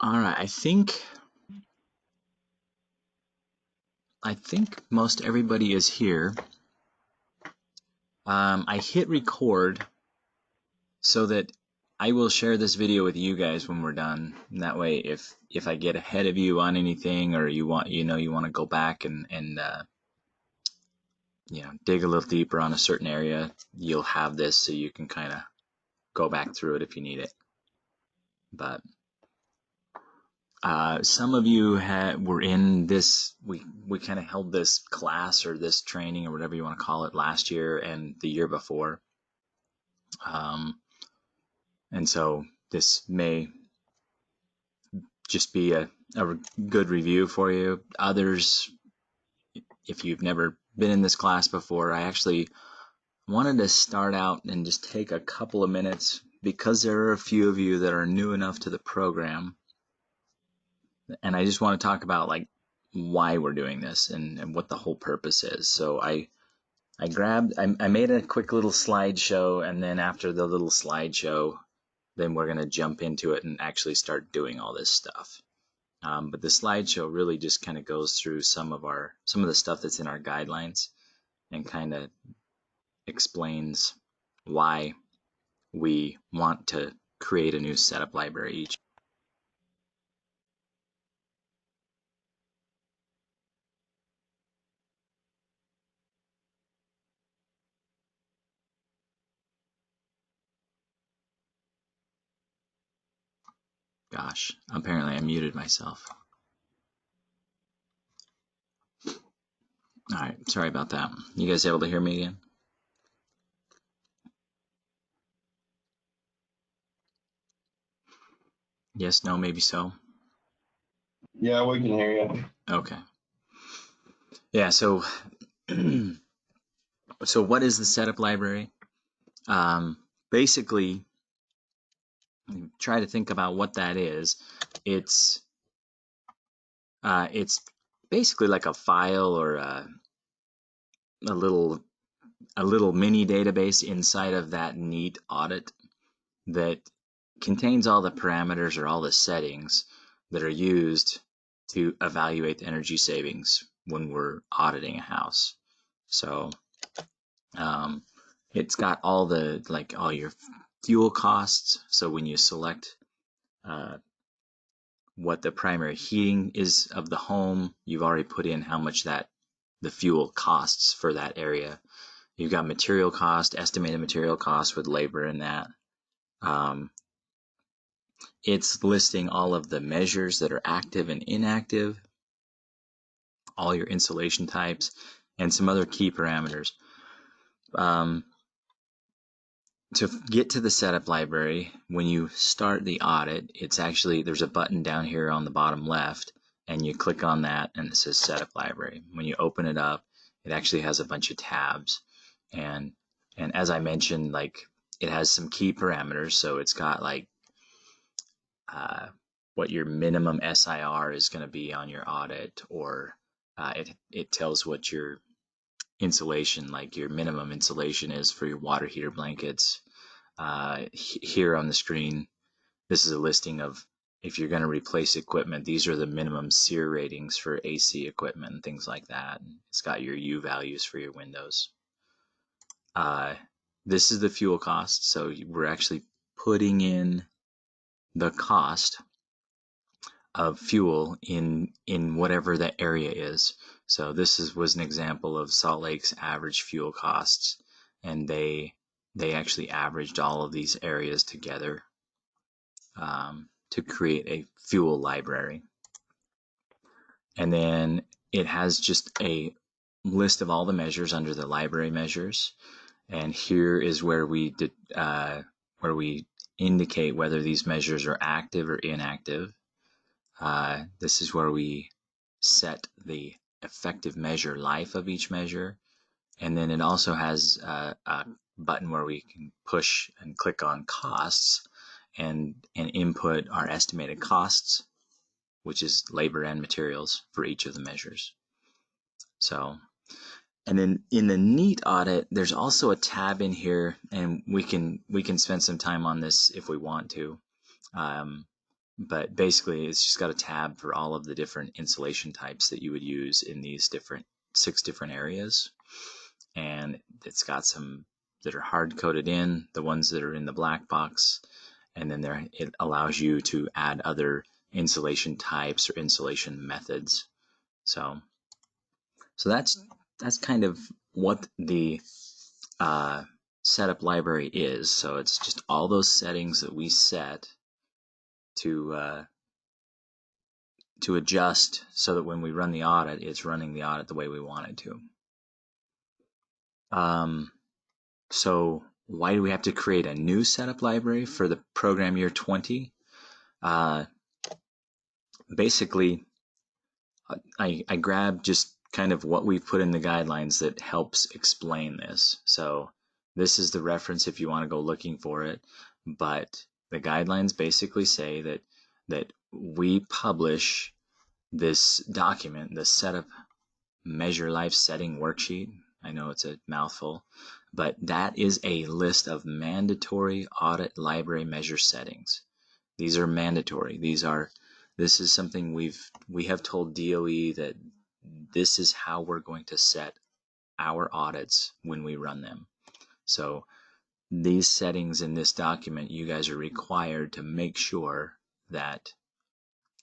All right, I think most everybody is here. I hit record so that I will share this video with you guys when we're done. And that way, if I get ahead of you on anything, or you want to go back and dig a little deeper on a certain area, you'll have this so you can kind of go back through it if you need it. But some of you were in this. We kind of held this class or this training or whatever you want to call it last year and the year before. And so this may just be a good review for you. Others, if you've never been in this class before, I actually wanted to start out and just take a couple of minutes because there are a few of you that are new enough to the program. And I just want to talk about like why we're doing this and what the whole purpose is. So I made a quick little slideshow, and then after the little slideshow, then we're going to jump into it and actually start doing all this stuff. But the slideshow really just kind of goes through some of the stuff that's in our guidelines and kind of explains why we want to create a new setup library each. Gosh, apparently I muted myself. All right, sorry about that. You guys able to hear me again? Yes, no, maybe so. Yeah, we can hear you. Okay. Yeah, so so what is the setup library? Basically, try to think about what that is. It's basically like a file or a little mini database inside of that neat audit that contains all the parameters or all the settings that are used to evaluate the energy savings when we're auditing a house. So it's got all your fuel costs. So when you select what the primary heating is of the home, you've already put in how much the fuel costs for that area. You've got material cost, estimated material cost with labor in that. It's listing all of the measures that are active and inactive, all your insulation types, and some other key parameters. To get to the setup library, when you start the audit, there's a button down here on the bottom left, and you click on that and it says setup library. When you open it up, it actually has a bunch of tabs, and as I mentioned, like it has some key parameters. So it's got like what your minimum SIR is going to be on your audit, or it tells what your insulation, like your minimum insulation is for your water heater blankets. Here on the screen, this is a listing of if you're going to replace equipment, these are the minimum SEER ratings for AC equipment and things like that. It's got your U values for your windows. This is the fuel cost, so we're actually putting in the cost of fuel in whatever the area is. So this was an example of Salt Lake's average fuel costs, and they actually averaged all of these areas together to create a fuel library. And then it has just a list of all the measures under the library measures, and here is where we indicate whether these measures are active or inactive. This is where we set the effective measure life of each measure, and then it also has a button where we can push and click on costs and input our estimated costs, which is labor and materials for each of the measures. So, and then in the NEAT audit, there's also a tab in here, and we can spend some time on this if we want to. but basically it's just got a tab for all of the different insulation types that you would use in these 6 different areas. And it's got some that are hard coded in, the ones that are in the black box, and then it allows you to add other insulation types or insulation methods. So that's kind of what the setup library is. So it's just all those settings that we set to adjust so that when we run the audit, it's running the audit the way we want it to. So why do we have to create a new setup library for the program year 20? Basically, I grabbed just kind of what we've put in the guidelines that helps explain this. So this is the reference if you want to go looking for it. But the guidelines basically say that we publish this document, the setup measure life setting worksheet. I know it's a mouthful, but that is a list of mandatory audit library measure settings. These are mandatory. This is something we have told DOE that this is how we're going to set our audits when we run them. So these settings in this document, you guys are required to make sure that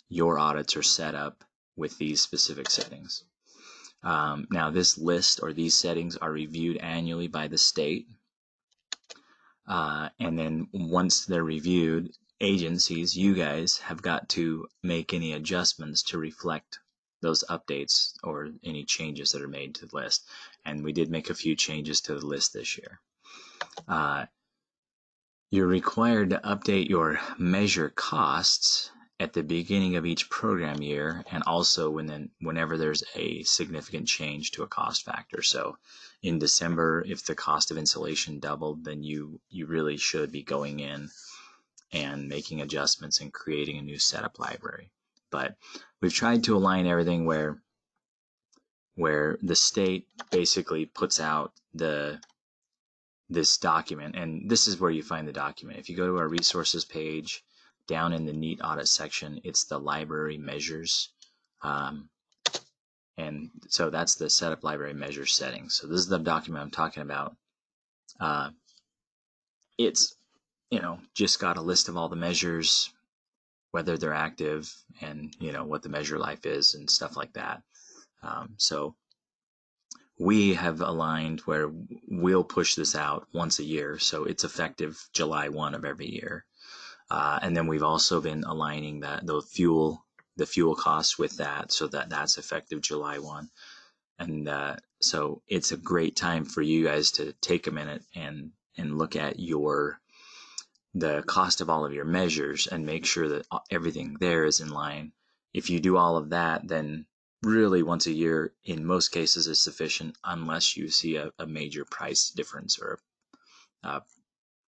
your audits are set up with these specific settings. Now this list or these settings are reviewed annually by the state. And then once they're reviewed, agencies, you guys have got to make any adjustments to reflect those updates or any changes that are made to the list. And we did make a few changes to the list this year. You're required to update your measure costs at the beginning of each program year, and also whenever there's a significant change to a cost factor. So in December, if the cost of insulation doubled, then you really should be going in and making adjustments and creating a new setup library. But we've tried to align everything where the state basically puts out this document, and this is where you find the document. If you go to our resources page, down in the NEAT audit section, it's the library measures. And so that's the setup library measure settings. So this is the document I'm talking about. It's, just got a list of all the measures, whether they're active, and, what the measure life is and stuff like that. So we have aligned where we'll push this out once a year. So it's effective July 1 of every year. And then we've also been aligning the fuel costs with that, so that's effective July 1. And so it's a great time for you guys to take a minute and look at the cost of all of your measures and make sure that everything there is in line. If you do all of that, then really once a year in most cases is sufficient, unless you see a major price difference or a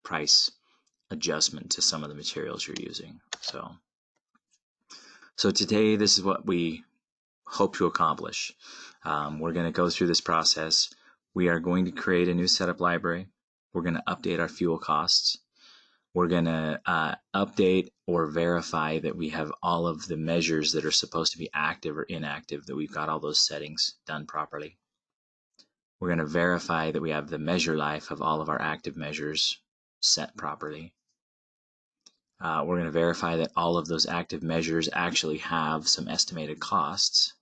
price adjustment to some of the materials you're using. So today, this is what we hope to accomplish. We're going to go through this process. We are going to create a new setup library. We're going to update our fuel costs. We're going to update or verify that we have all of the measures that are supposed to be active or inactive, that we've got all those settings done properly. We're going to verify that we have the measure life of all of our active measures set properly. We're going to verify that all of those active measures actually have some estimated costs.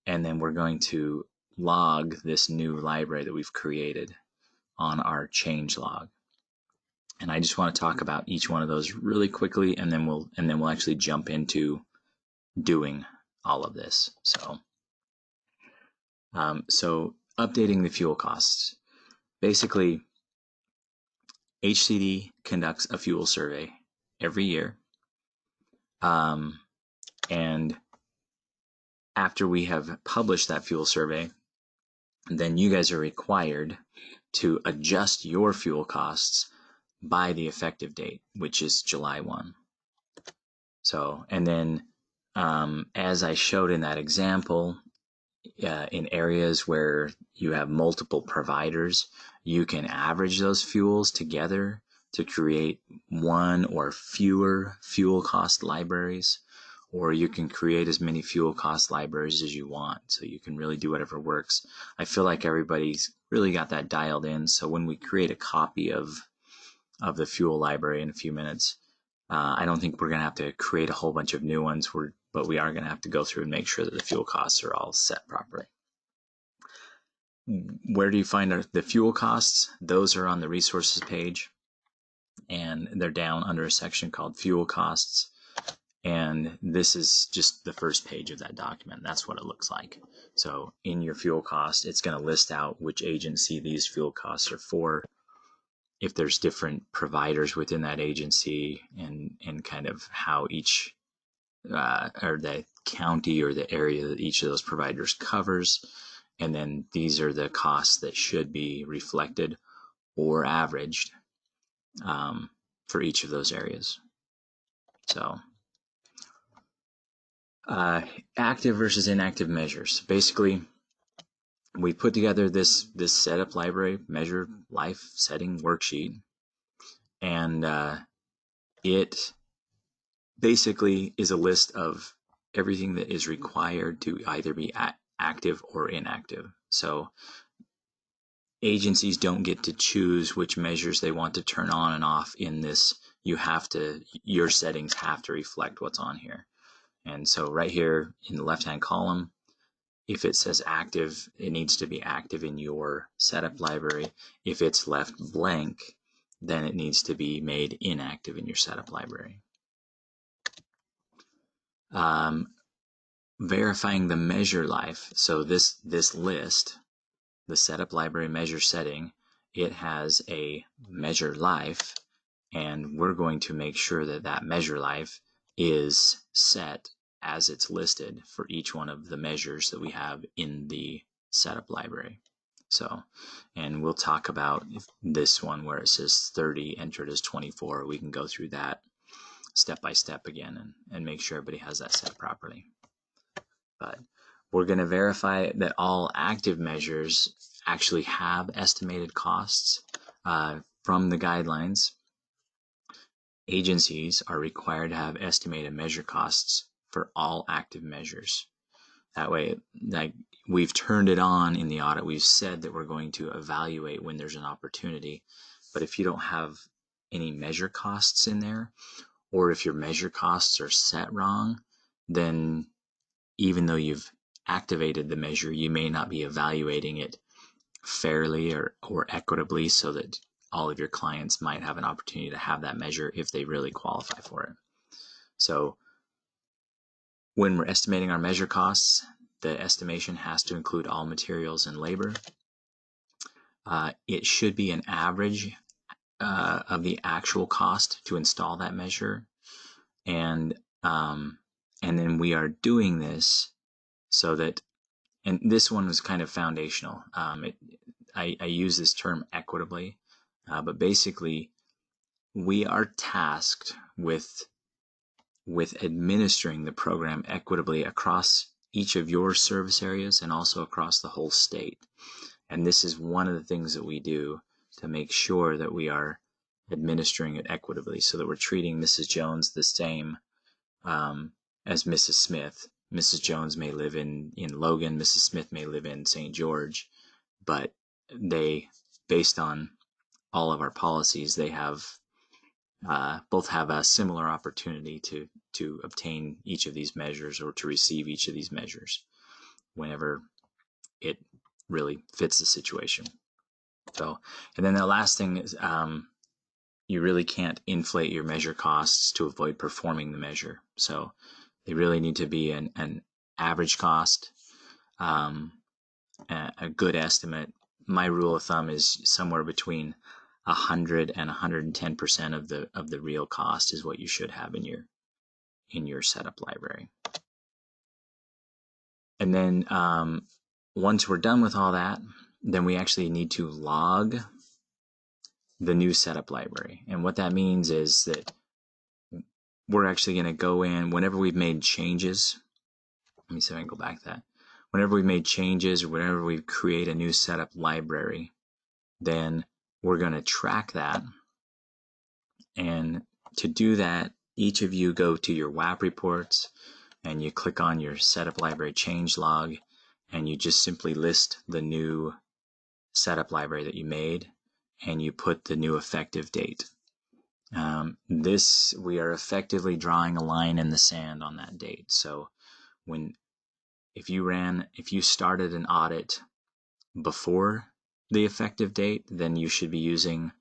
And then we're going to log this new library that we've created on our change log. And I just want to talk about each one of those really quickly, and then we'll actually jump into doing all of this. So updating the fuel costs. Basically, HCD conducts a fuel survey every year. And after we have published that fuel survey, then you guys are required to adjust your fuel costs by the effective date, which is July 1. So, and then as I showed in that example, in areas where you have multiple providers, you can average those fuels together to create one or fewer fuel cost libraries, or you can create as many fuel cost libraries as you want. So you can really do whatever works. I feel like everybody's really got that dialed in. So when we create a copy of the fuel library in a few minutes, I don't think we're going to have to create a whole bunch of new ones, but we are going to have to go through and make sure that the fuel costs are all set properly. Where do you find the fuel costs? Those are on the resources page, and they're down under a section called fuel costs. And this is just the first page of that document. That's what it looks like. So in your fuel cost, it's going to list out which agency these fuel costs are for, if there's different providers within that agency, and kind of how each or the county or the area that each of those providers covers. And then these are the costs that should be reflected or averaged for each of those areas. So active versus inactive measures. Basically, we put together this setup library measure life setting worksheet, and it basically is a list of everything that is required to either be active or inactive. So agencies don't get to choose which measures they want to turn on and off in this. Your settings have to reflect what's on here. And so right here in the left-hand column, if it says active, it needs to be active in your setup library. If it's left blank, then it needs to be made inactive in your setup library. Verifying the measure life. So this list, the setup library measure setting, it has a measure life, and we're going to make sure that that measure life is set as it's listed for each one of the measures that we have in the setup library. So, and we'll talk about this one where it says 30 entered as 24. We can go through that step by step again and make sure everybody has that set properly. But we're going to verify that all active measures actually have estimated costs from the guidelines. Agencies are required to have estimated measure costs for all active measures. That way, like, we've turned it on in the audit. We've said that we're going to evaluate when there's an opportunity. But if you don't have any measure costs in there, or if your measure costs are set wrong, then even though you've activated the measure, you may not be evaluating it fairly or equitably, so that all of your clients might have an opportunity to have that measure if they really qualify for it. So when we're estimating our measure costs, the estimation has to include all materials and labor. It should be an average of the actual cost to install that measure, and then we are doing this so that, and this one was kind of foundational. I use this term equitably, but basically we are tasked with administering the program equitably across each of your service areas and also across the whole state. And this is one of the things that we do to make sure that we are administering it equitably, so that we're treating Mrs. Jones the same as Mrs. Smith. Mrs. Jones may live in Logan, Mrs. Smith may live in St. George, but they, based on all of our policies, they have both have a similar opportunity to obtain each of these measures, or to receive each of these measures whenever it really fits the situation. So, and then the last thing is, you really can't inflate your measure costs to avoid performing the measure. So they really need to be an average cost, a good estimate. My rule of thumb is somewhere between 100 and 110% of the real cost is what you should have in your setup library. And then once we're done with all that, then we actually need to log the new setup library. And what that means is that we're actually going to go in whenever we've made changes. Let me see if I can go back to that. Whenever we've made changes, or whenever we create a new setup library, then we're going to track that And to do that, each of you go to your WAP reports and you click on your setup library change log, and you just simply list the new setup library that you made, and you put the new effective date. We are effectively drawing a line in the sand on that date. So if you started an audit before the effective date, then you should be using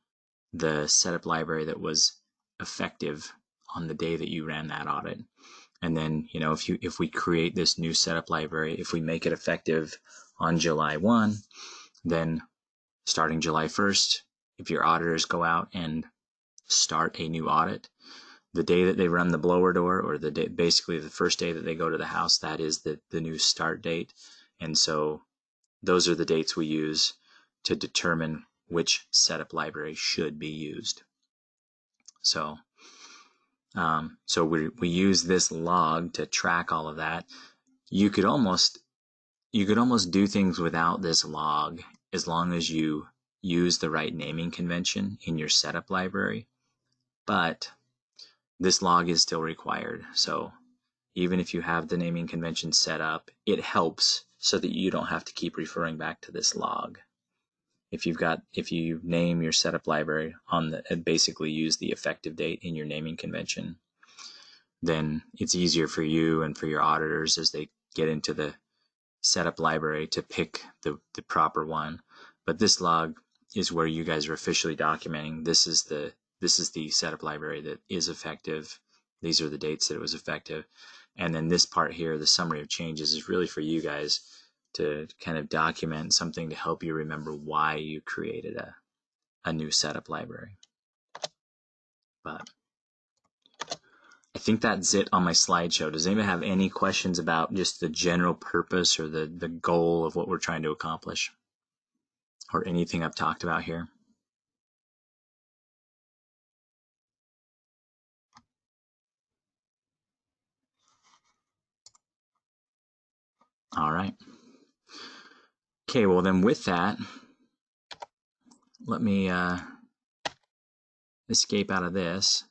the setup library that was effective on the day that you ran that audit. And then, if we create this new setup library, if we make it effective on July 1, then starting July 1st, if your auditors go out and start a new audit, the day that they run the blower door, or basically the first day that they go to the house, that is the new start date. And so those are the dates we use to determine which setup library should be used. So we use this log to track all of that. You could almost do things without this log, as long as you use the right naming convention in your setup library. But this log is still required. So even if you have the naming convention set up, it helps so that you don't have to keep referring back to this log. If you name your setup library and basically use the effective date in your naming convention, then it's easier for you and for your auditors as they get into the setup library to pick the proper one. But this log is where you guys are officially documenting this is the setup library that is effective. These are the dates that it was effective. And then this part here, the summary of changes, is really for you guys to kind of document something to help you remember why you created a new setup library. But I think that's it on my slideshow. Does anybody have any questions about just the general purpose or the goal of what we're trying to accomplish, or anything I've talked about here? All right. Okay, well then with that, let me escape out of this,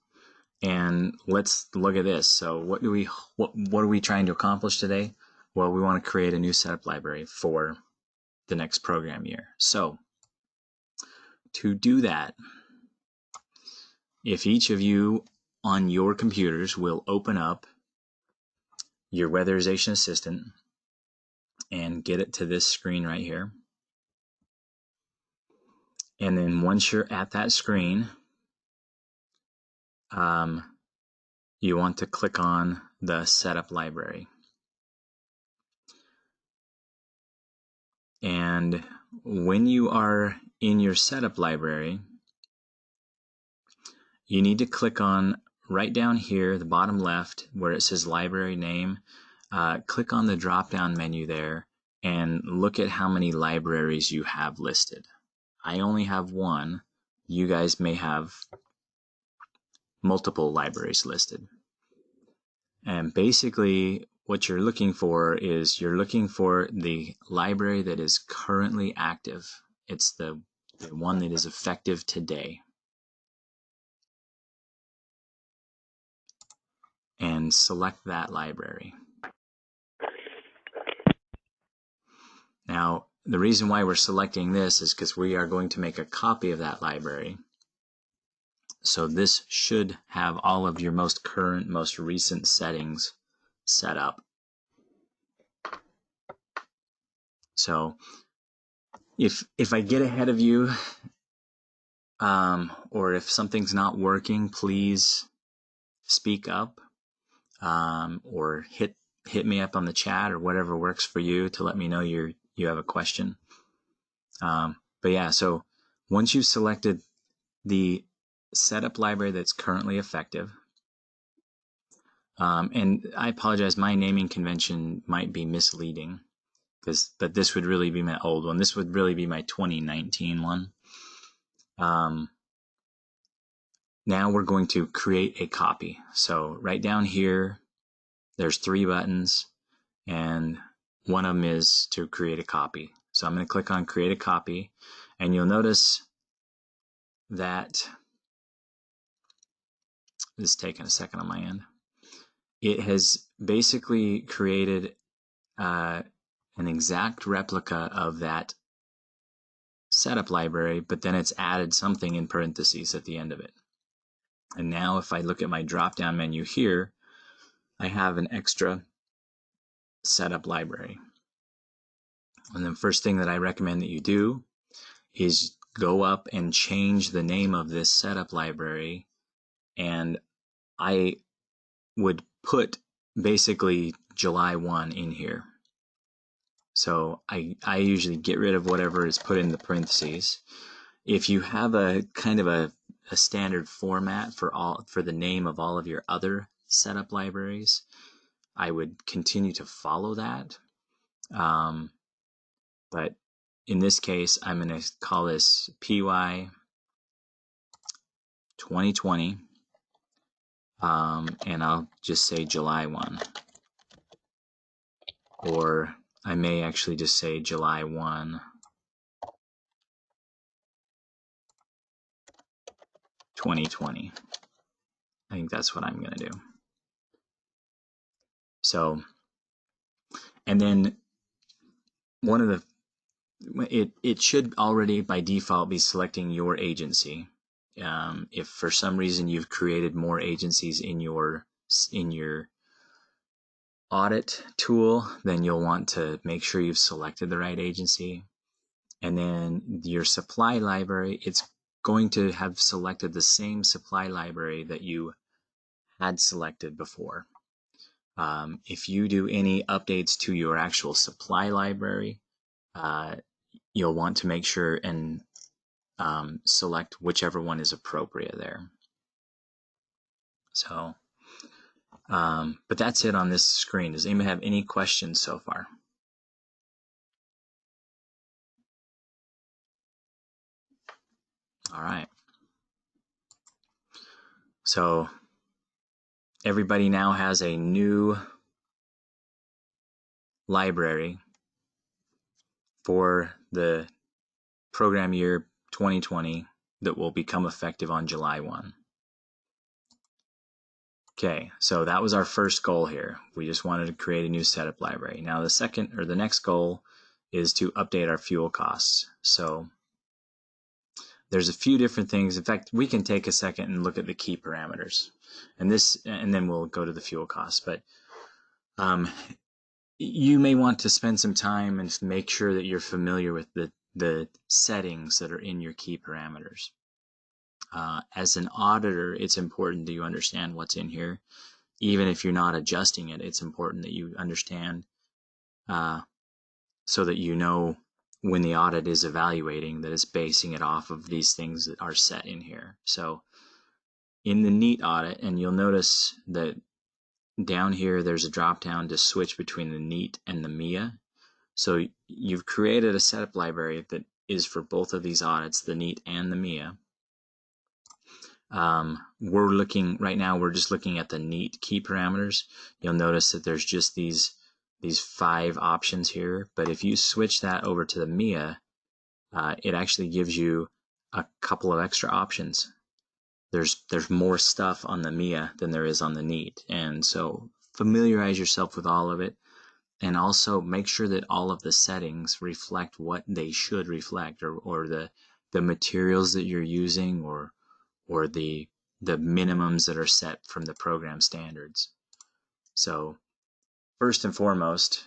and let's look at this. So what are we trying to accomplish today? Well, we want to create a new setup library for the next program year. So to do that, if each of you on your computers will open up your weatherization assistant and get it to this screen right here. And then once you're at that screen, you want to click on the setup library. And when you are in your setup library, you need to click on right down here, the bottom left, where it says library name. Click on the drop-down menu there and look at how many libraries you have listed. I only have one. You guys may have multiple libraries listed. And basically what you're looking for is the library that is currently active. It's the one that is effective today. And select that library. Now, the reason why we're selecting this is because we are going to make a copy of that library. So this should have all of your most current, most recent settings set up. So if I get ahead of you, or if something's not working, please speak up, or hit me up on the chat or whatever works for you to let me know you have a question. But yeah, so once you've selected the setup library that's currently effective, and I apologize, my naming convention might be misleading, but this would really be my old one. This would really be my 2019 one. Now we're going to create a copy. So right down here, there's 3 buttons, and one of them is to create a copy. So I'm going to click on create a copy, and you'll notice that it's taking a second on my end. It has basically created an exact replica of that setup library, but then it's added something in parentheses at the end of it. And now if I look at my drop-down menu here, I have an extra setup library. And the first thing that I recommend that you do is go up and change the name of this setup library. And I would put basically July 1 in here. So I usually get rid of whatever is put in the parentheses. If you have a kind of a standard format for the name of all of your other setup libraries, I would continue to follow that. But in this case, I'm going to call this PY2020, and I'll just say July 1. Or I may actually just say July 1, 2020. I think that's what I'm going to do. So, and then one of the, it should already by default be selecting your agency. If for some reason you've created more agencies in your audit tool, then you'll want to make sure you've selected the right agency. And then your supply library, it's going to have selected the same supply library that you had selected before. If you do any updates to your actual supply library, you'll want to make sure and select whichever one is appropriate there. So, but that's it on this screen. Does anybody have any questions so far? All right. So everybody now has a new library for the program year 2020 that will become effective on July 1. Okay, so that was our first goal here. We just wanted to create a new setup library. Now the next goal is to update our fuel costs. So there's a few different things. In fact, we can take a second and look at the key parameters, and then we'll go to the fuel costs. But you may want to spend some time and make sure that you're familiar with the settings that are in your key parameters. As an auditor, it's important that you understand what's in here. Even if you're not adjusting it, it's important that you understand so that you know when the audit is evaluating that it's basing it off of these things that are set in here. So in the NEAT audit, and you'll notice that down here there's a drop down to switch between the NEAT and the MHEA. So you've created a setup library that is for both of these audits, the NEAT and the MHEA. Right now we're just looking at the NEAT key parameters. You'll notice that there's just these 5 options here, but if you switch that over to the MHEA, it actually gives you a couple of extra options. There's more stuff on the MHEA than there is on the NEAT, and so familiarize yourself with all of it, and also make sure that all of the settings reflect what they should reflect, or the materials that you're using, or the minimums that are set from the program standards. So first and foremost,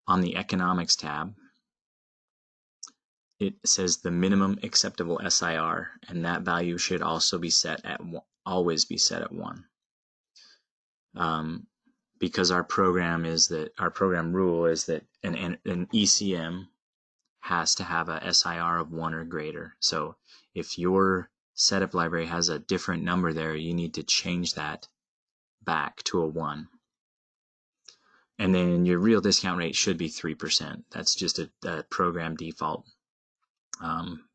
on the economics tab, it says the minimum acceptable SIR, and that value should also be set at always be set at 1. Because our program rule is that an ECM has to have a SIR of 1 or greater. So if your setup library has a different number there, you need to change that back to a 1. And then your real discount rate should be 3%. That's just a program default.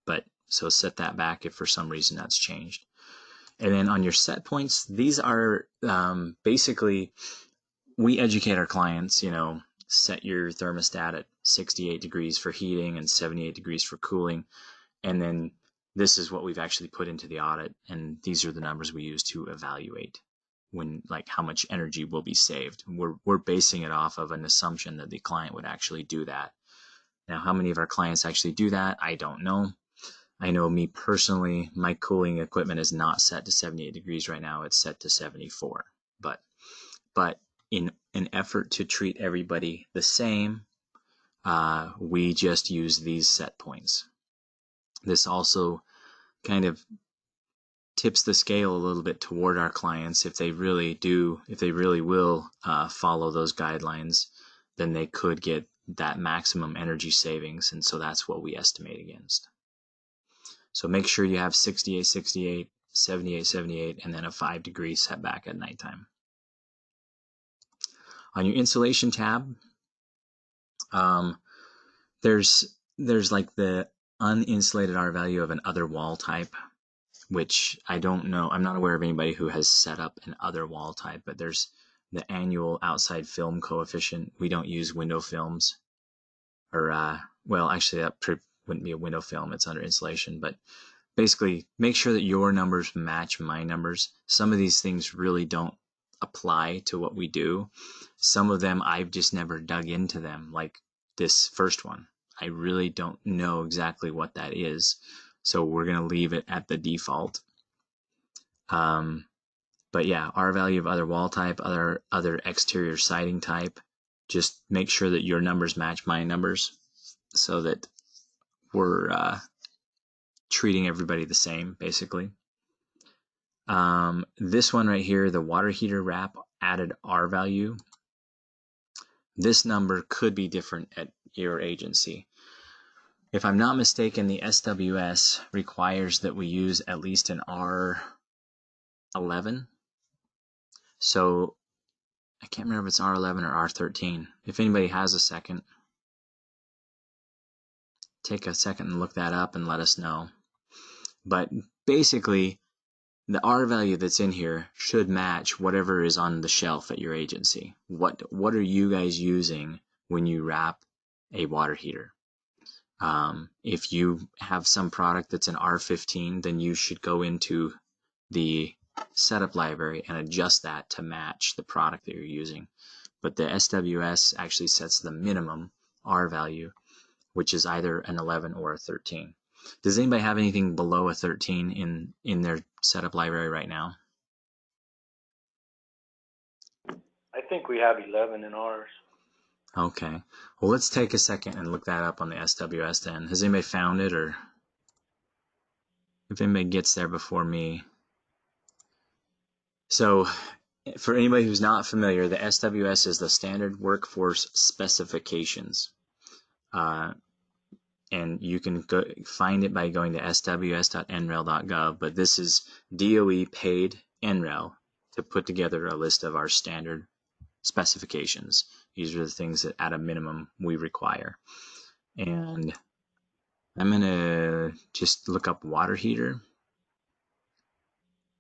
But so set that back if for some reason that's changed. And then on your set points, these are basically, we educate our clients, set your thermostat at 68 degrees for heating and 78 degrees for cooling. And then this is what we've actually put into the audit, and these are the numbers we use to evaluate when, like, how much energy will be saved. We're basing it off of an assumption that the client would actually do that. Now, how many of our clients actually do that, I don't know. I know me personally, my cooling equipment is not set to 78 degrees right now. It's set to 74. But in an effort to treat everybody the same, we just use these set points. This also kind of tips the scale a little bit toward our clients. If they really will follow those guidelines, then they could get that maximum energy savings, and so that's what we estimate against. So make sure you have 68, 68, 78, 78, and then a 5-degree setback at nighttime. On your insulation tab, there's like the uninsulated R value of an other wall type, which I don't know. I'm not aware of anybody who has set up an other wall type, but there's the annual outside film coefficient. We don't use window films, or well, actually that wouldn't be a window film. It's under insulation, but basically make sure that your numbers match my numbers. Some of these things really don't apply to what we do. Some of them I've just never dug into them, like this first one. I really don't know exactly what that is, so we're going to leave it at the default. But yeah, R value of other wall type, other exterior siding type. Just make sure that your numbers match my numbers so that we're treating everybody the same, basically. This one right here, the water heater wrap added R value. This number could be different at your agency. If I'm not mistaken, the SWS requires that we use at least an R11. So I can't remember if it's R11 or R13. If anybody has a second, take a second and look that up and let us know. But basically, the R value that's in here should match whatever is on the shelf at your agency. What are you guys using when you wrap a water heater? If you have some product that's an R15, then you should go into the setup library and adjust that to match the product that you're using. But the SWS actually sets the minimum R value, which is either an 11 or a 13. Does anybody have anything below a 13 in their setup library right now? I think we have 11 in ours. Okay. Well, let's take a second and look that up on the SWS then. Has anybody found it, or if anybody gets there before me? So for anybody who's not familiar, the SWS is the Standard Workforce Specifications. And you can go find it by going to sws.nrel.gov, but this is DOE paid NREL to put together a list of our standard specifications. These are the things that at a minimum we require. And I'm going to just look up water heater,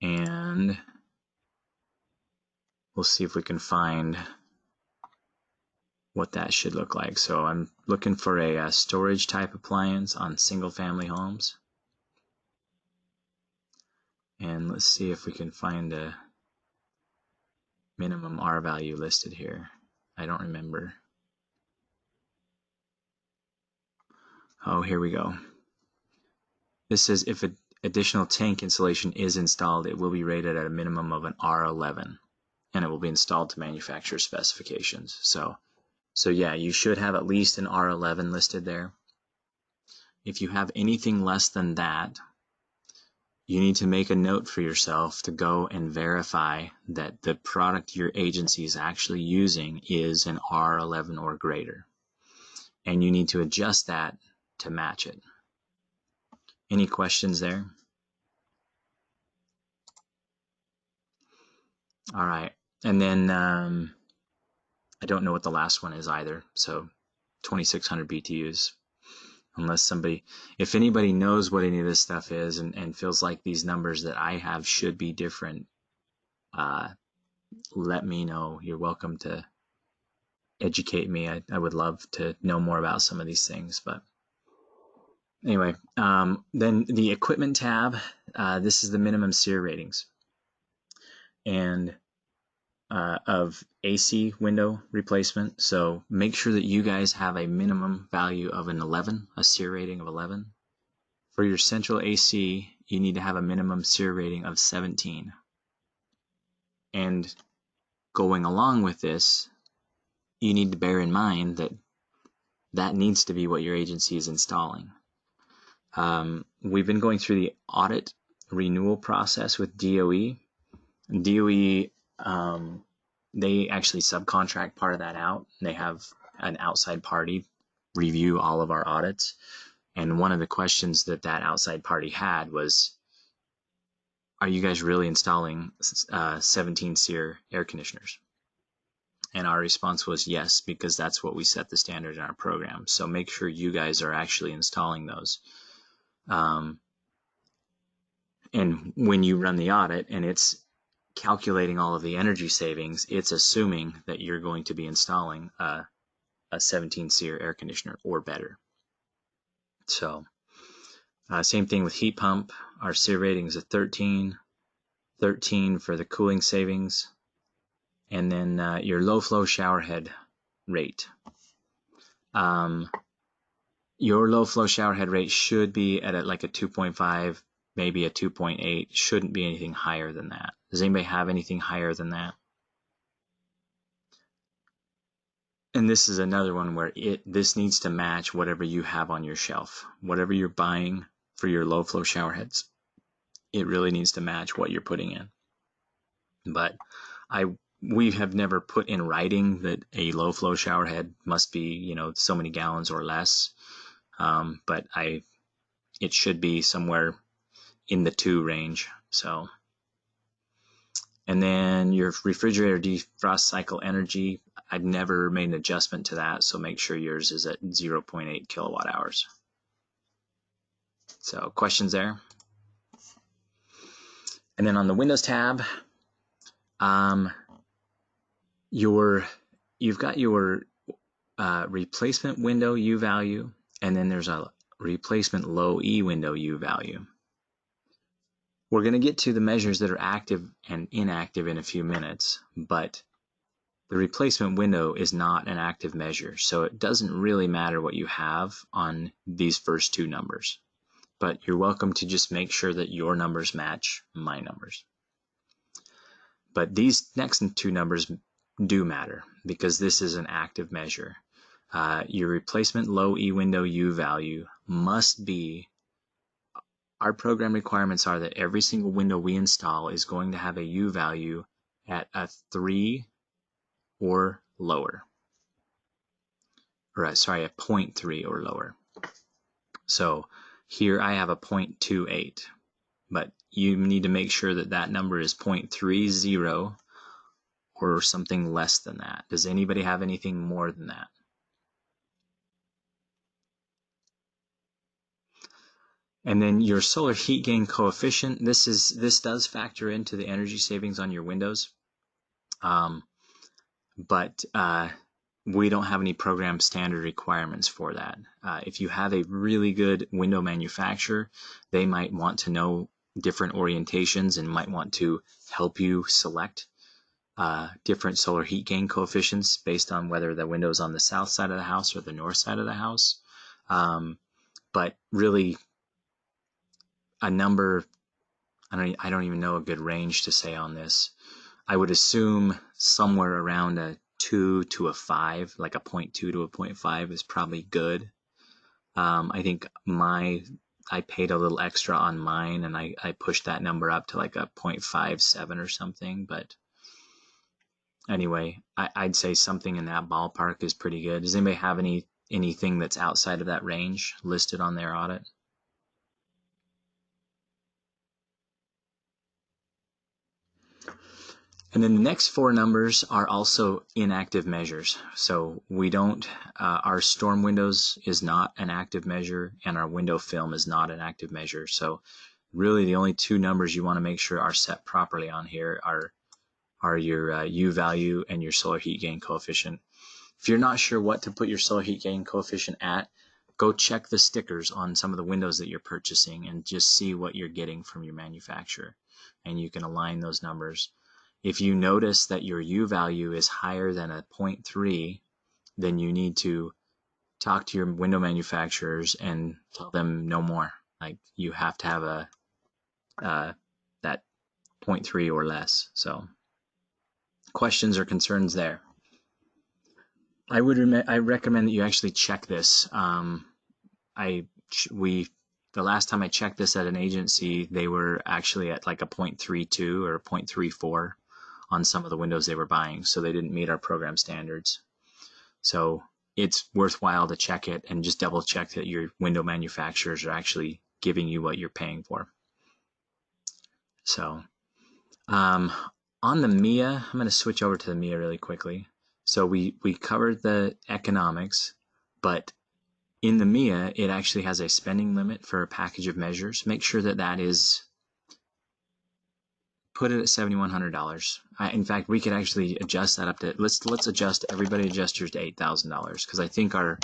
and we'll see if we can find what that should look like. So I'm looking for a storage type appliance on single family homes. And let's see if we can find a minimum R value listed here. I don't remember. Oh, here we go. This says if an additional tank insulation is installed, it will be rated at a minimum of an R11, and it will be installed to manufacturer specifications. So yeah, you should have at least an R11 listed there. If you have anything less than that, you need to make a note for yourself to go and verify that the product your agency is actually using is an R11 or greater. And you need to adjust that to match it. Any questions there? All right. And then I don't know what the last one is either. So 2600 BTUs. Unless if anybody knows what any of this stuff is and feels like these numbers that I have should be different, let me know. You're welcome to educate me. I would love to know more about some of these things, but Anyway, then the equipment tab, this is the minimum SEER ratings and of AC window replacement. So make sure that you guys have a minimum value of an 11, a SEER rating of 11. For your central AC, you need to have a minimum SEER rating of 17. And going along with this, you need to bear in mind that that needs to be what your agency is installing. We've been going through the audit renewal process with DOE. DOE, they actually subcontract part of that out. They have an outside party review all of our audits. And one of the questions that outside party had was, are you guys really installing 17 SEER air conditioners? And our response was yes, because that's what we set the standard in our program. So make sure you guys are actually installing those. And when you run the audit and it's calculating all of the energy savings, it's assuming that you're going to be installing a 17 SEER air conditioner or better. So same thing with heat pump. Our SEER rating is a 13 for the cooling savings, and then your low flow shower head rate. Your low flow shower head rate should be at like a 2.5, maybe a 2.8. Shouldn't be anything higher than that. Does anybody have anything higher than that? And this is another one where this needs to match whatever you have on your shelf. Whatever you're buying for your low flow shower heads, it really needs to match what you're putting in. But we have never put in writing that a low flow shower head must be, so many gallons or less. But it should be somewhere in the 2 range. So, and then your refrigerator defrost cycle energy, I've never made an adjustment to that, so make sure yours is at 0.8 kilowatt hours. So questions there? And then on the Windows tab, you've got your replacement window U value, and then there's a replacement low E window U value. We're going to get to the measures that are active and inactive in a few minutes, but the replacement window is not an active measure, so it doesn't really matter what you have on these first 2 numbers. But you're welcome to just make sure that your numbers match my numbers. But these next 2 numbers do matter because this is an active measure. Your replacement low E window U value must be, our program requirements are that every single window we install is going to have a U value at a 3 or lower. Or sorry, a 0.3 or lower. So here I have a 0.28, but you need to make sure that that number is 0.30 or something less than that. Does anybody have anything more than that? And then your solar heat gain coefficient, this does factor into the energy savings on your windows. But we don't have any program standard requirements for that. If you have a really good window manufacturer, they might want to know different orientations and might want to help you select different solar heat gain coefficients based on whether the window's on the south side of the house or the north side of the house. But really, a number, I don't even know a good range to say on this. I would assume somewhere around a 2 to a 5, like a 0.2 to a 0.5 is probably good. I think I paid a little extra on mine and I pushed that number up to like a 0.57 or something. But anyway, I'd say something in that ballpark is pretty good. Does anybody have anything that's outside of that range listed on their audit? And then the next 4 numbers are also inactive measures. So we don't, our storm windows is not an active measure and our window film is not an active measure. So really the only 2 numbers you want to make sure are set properly on here are your U value and your solar heat gain coefficient. If you're not sure what to put your solar heat gain coefficient at, go check the stickers on some of the windows that you're purchasing and just see what you're getting from your manufacturer. And you can align those numbers. If you notice that your U value is higher than a 0.3, then you need to talk to your window manufacturers and tell them no more. Like, you have to have a that 0.3 or less. So questions or concerns there? I recommend that you actually check this. The last time I checked this at an agency, they were actually at like a 0.32 or 0.34 on some of the windows they were buying, so they didn't meet our program standards. So it's worthwhile to check it and just double check that your window manufacturers are actually giving you what you're paying for. So on the MHEA, I'm going to switch over to the MHEA really quickly. So we covered the economics, but in the MHEA, it actually has a spending limit for a package of measures. Make sure that that is, put it at $7,100. In fact, we could actually adjust that up to, let's adjust, everybody adjust yours to $8,000, because I think our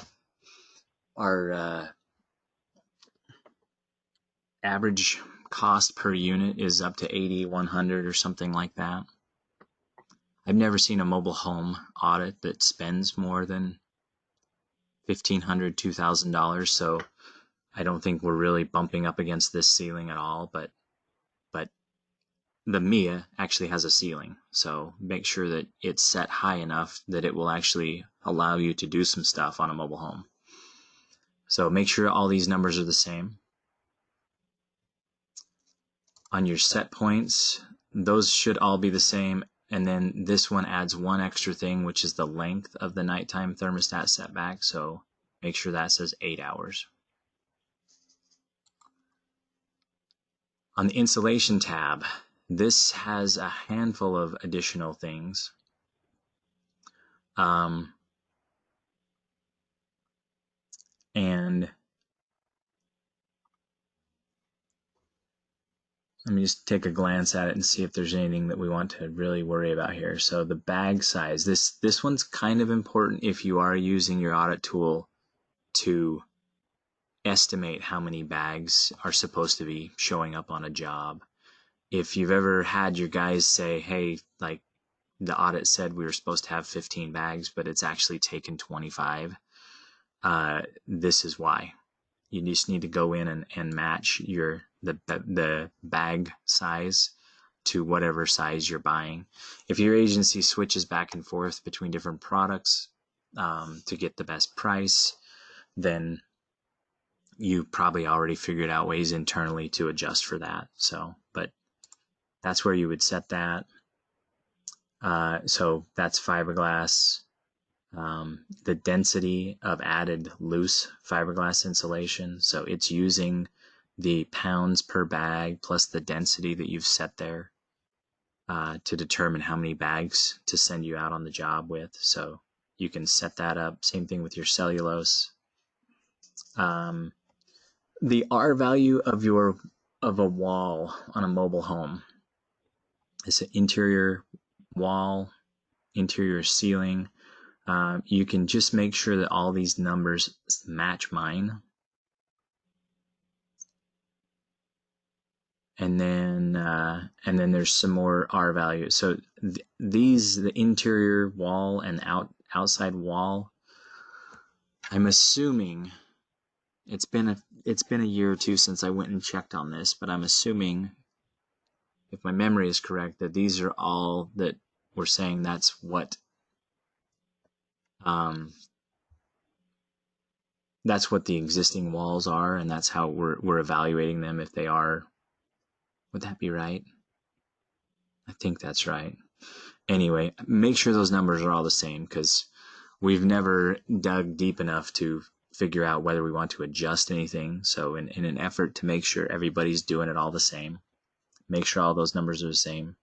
average cost per unit is up to $8,100 or something like that. I've never seen a mobile home audit that spends more than $1,500, $2,000, so I don't think we're really bumping up against this ceiling at all, but the MHEA actually has a ceiling, so make sure that it's set high enough that it will actually allow you to do some stuff on a mobile home. So make sure all these numbers are the same. On your set points, those should all be the same, and then this one adds one extra thing, which is the length of the nighttime thermostat setback, so make sure that says 8 hours. On the insulation tab, this has a handful of additional things. And let me just take a glance at it and see if there's anything that we want to really worry about here. So the bag size, this one's kind of important if you are using your audit tool to estimate how many bags are supposed to be showing up on a job. If you've ever had your guys say, hey, like the audit said we were supposed to have 15 bags, but it's actually taken 25, this is why. You just need to go in and match the bag size to whatever size you're buying. If your agency switches back and forth between different products to get the best price, then you probably already figured out ways internally to adjust for that. So, but that's where you would set that. So that's fiberglass. The density of added loose fiberglass insulation. So it's using the pounds per bag plus the density that you've set there to determine how many bags to send you out on the job with. So you can set that up. Same thing with your cellulose. The R value of a wall on a mobile home. It's an interior wall, interior ceiling. You can just make sure that all these numbers match mine. And then there's some more R values. So the interior wall and outside wall, I'm assuming it's been a year or two since I went and checked on this, but I'm assuming, if my memory is correct, that these are all that we're saying that's what the existing walls are, and that's how we're evaluating them if they are. Would that be right? I think that's right. Anyway, make sure those numbers are all the same, because we've never dug deep enough to figure out whether we want to adjust anything. So in an effort to make sure everybody's doing it all the same, make sure all those numbers are the same.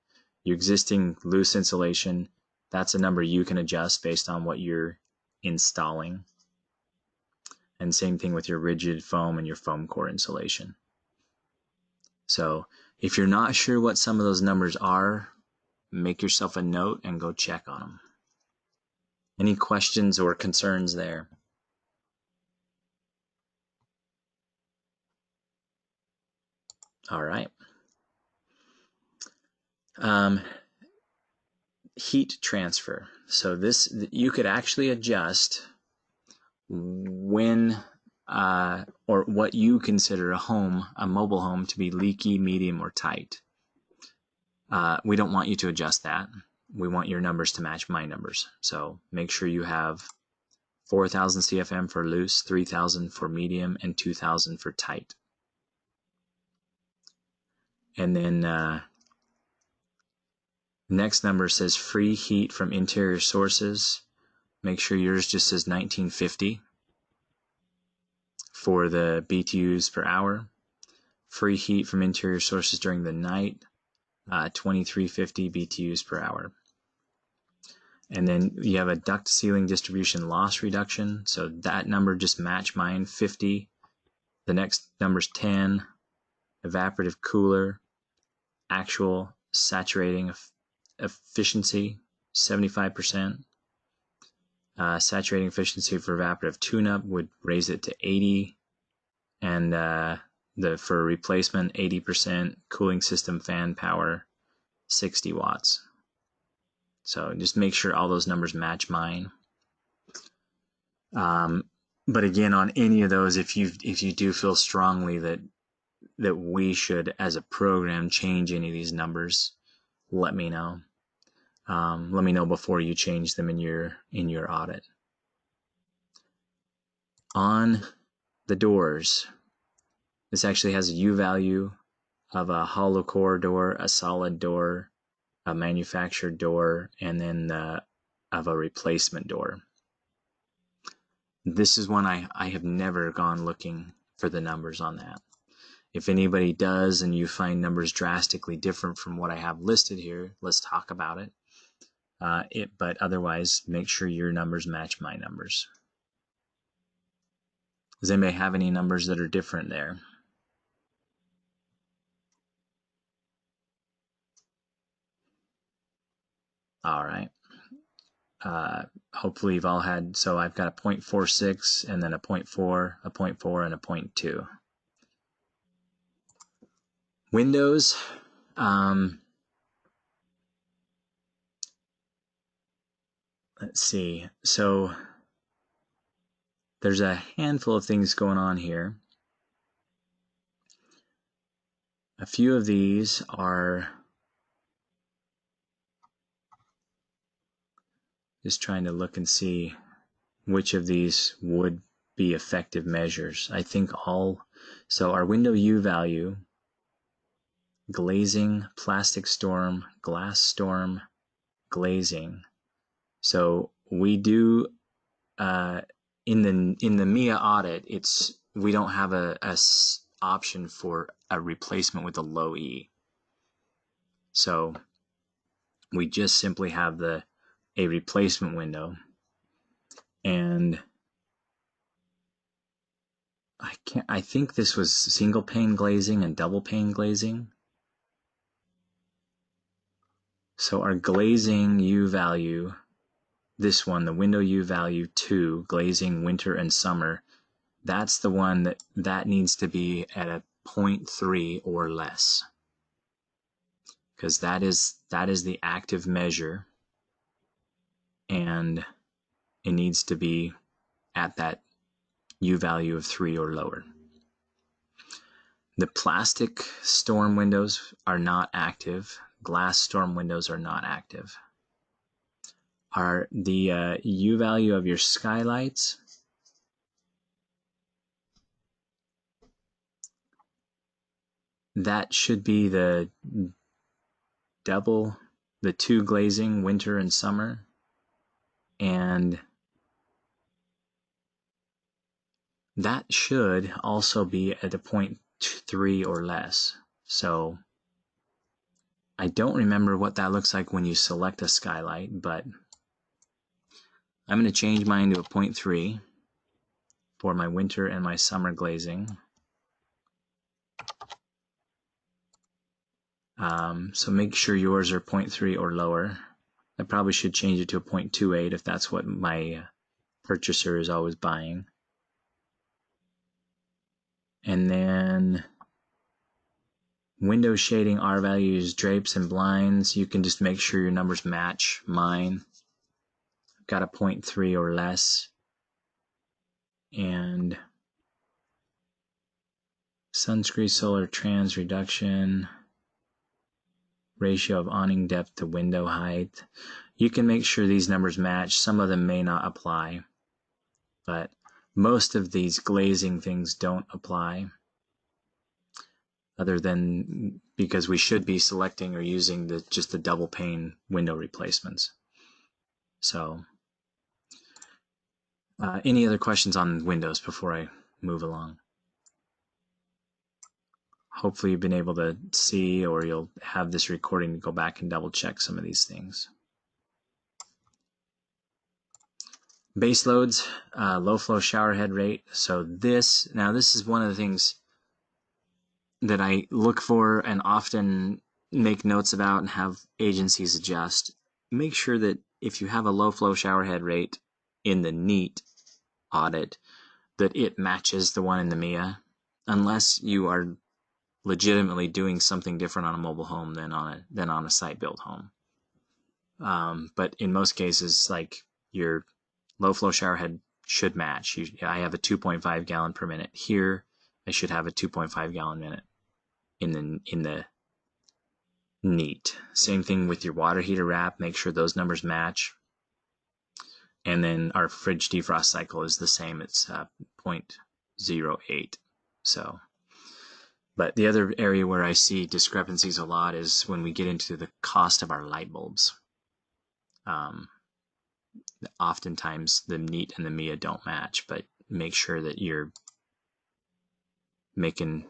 Your existing loose insulation, that's a number you can adjust based on what you're installing. And same thing with your rigid foam and your foam core insulation. So if you're not sure what some of those numbers are, make yourself a note and go check on them. Any questions or concerns there? All right. Heat transfer. So this, you could actually adjust when or what you consider a mobile home, to be leaky, medium, or tight. We don't want you to adjust that. We want your numbers to match my numbers. So make sure you have 4,000 CFM for loose, 3,000 for medium, and 2,000 for tight. And then next number says free heat from interior sources. Make sure yours just says 1950 for the BTUs per hour. Free heat from interior sources during the night, 2350 BTUs per hour. And then you have a duct sealing distribution loss reduction. So that number just match mine, 50. The next number's 10. Evaporative cooler, actual saturating efficiency, 75%. Saturating efficiency for evaporative tune-up would raise it to 80. And for replacement, 80%. Cooling system fan power, 60 watts. So just make sure all those numbers match mine. But again, on any of those, if you do feel strongly that we should, as a program, change any of these numbers, let me know. Let me know before you change them in your audit. On the doors, this actually has a U value of a hollow core door, a solid door, a manufactured door, and then of a replacement door. This is one I have never gone looking for the numbers on that. If anybody does and you find numbers drastically different from what I have listed here, let's talk about it. But otherwise, make sure your numbers match my numbers. Does anybody have any numbers that are different there? All right. Hopefully you've all had, so I've got a 0.46 and then a 0.4, a 0.4, and a 0.2. Windows, let's see. So there's a handful of things going on here. A few of these are just trying to look and see which of these would be effective measures. I think so our window U value, glazing, plastic storm, glass storm, glazing. So we do, in the MHEA audit, we don't have a option for a replacement with a low E. So we just simply have a replacement window. And I think this was single pane glazing and double pane glazing. So our glazing U value, this one, the window U value 2, glazing winter and summer, that's the one that needs to be at a 0.3 or less, because that is the active measure, and it needs to be at that U value of 3 or lower. The plastic storm windows are not active. Glass storm windows are not active. The U value of your skylights, that should be the 2 glazing winter and summer, and that should also be at a 0.3 or less. So I don't remember what that looks like when you select a skylight, but I'm going to change mine to a 0.3 for my winter and my summer glazing. So make sure yours are 0.3 or lower. I probably should change it to a 0.28 if that's what my purchaser is always buying. And then Window shading, R values, drapes, and blinds. You can just make sure your numbers match mine. I've got a 0.3 or less. And sunscreen solar trans reduction, ratio of awning depth to window height. You can make sure these numbers match. Some of them may not apply, but most of these glazing things don't apply, other than because we should be selecting or using just the double pane window replacements. So any other questions on windows before I move along? Hopefully you've been able to see, or you'll have this recording to go back and double check some of these things. Base loads, low flow shower head rate. So this is one of the things that I look for and often make notes about and have agencies adjust. Make sure that if you have a low flow shower head rate in the NEAT audit, that it matches the one in the MHEA, unless you are legitimately doing something different on a mobile home than on a site-built home. But in most cases, like your low flow shower head should match. I have a 2.5 gallon per minute here. I should have a 2.5 gallon minute in the NEAT. Same thing with your water heater wrap. Make sure those numbers match. And then our fridge defrost cycle is the same. It's 0.08. So. But the other area where I see discrepancies a lot is when we get into the cost of our light bulbs. Oftentimes the NEAT and the MHEA don't match, but make sure that you're making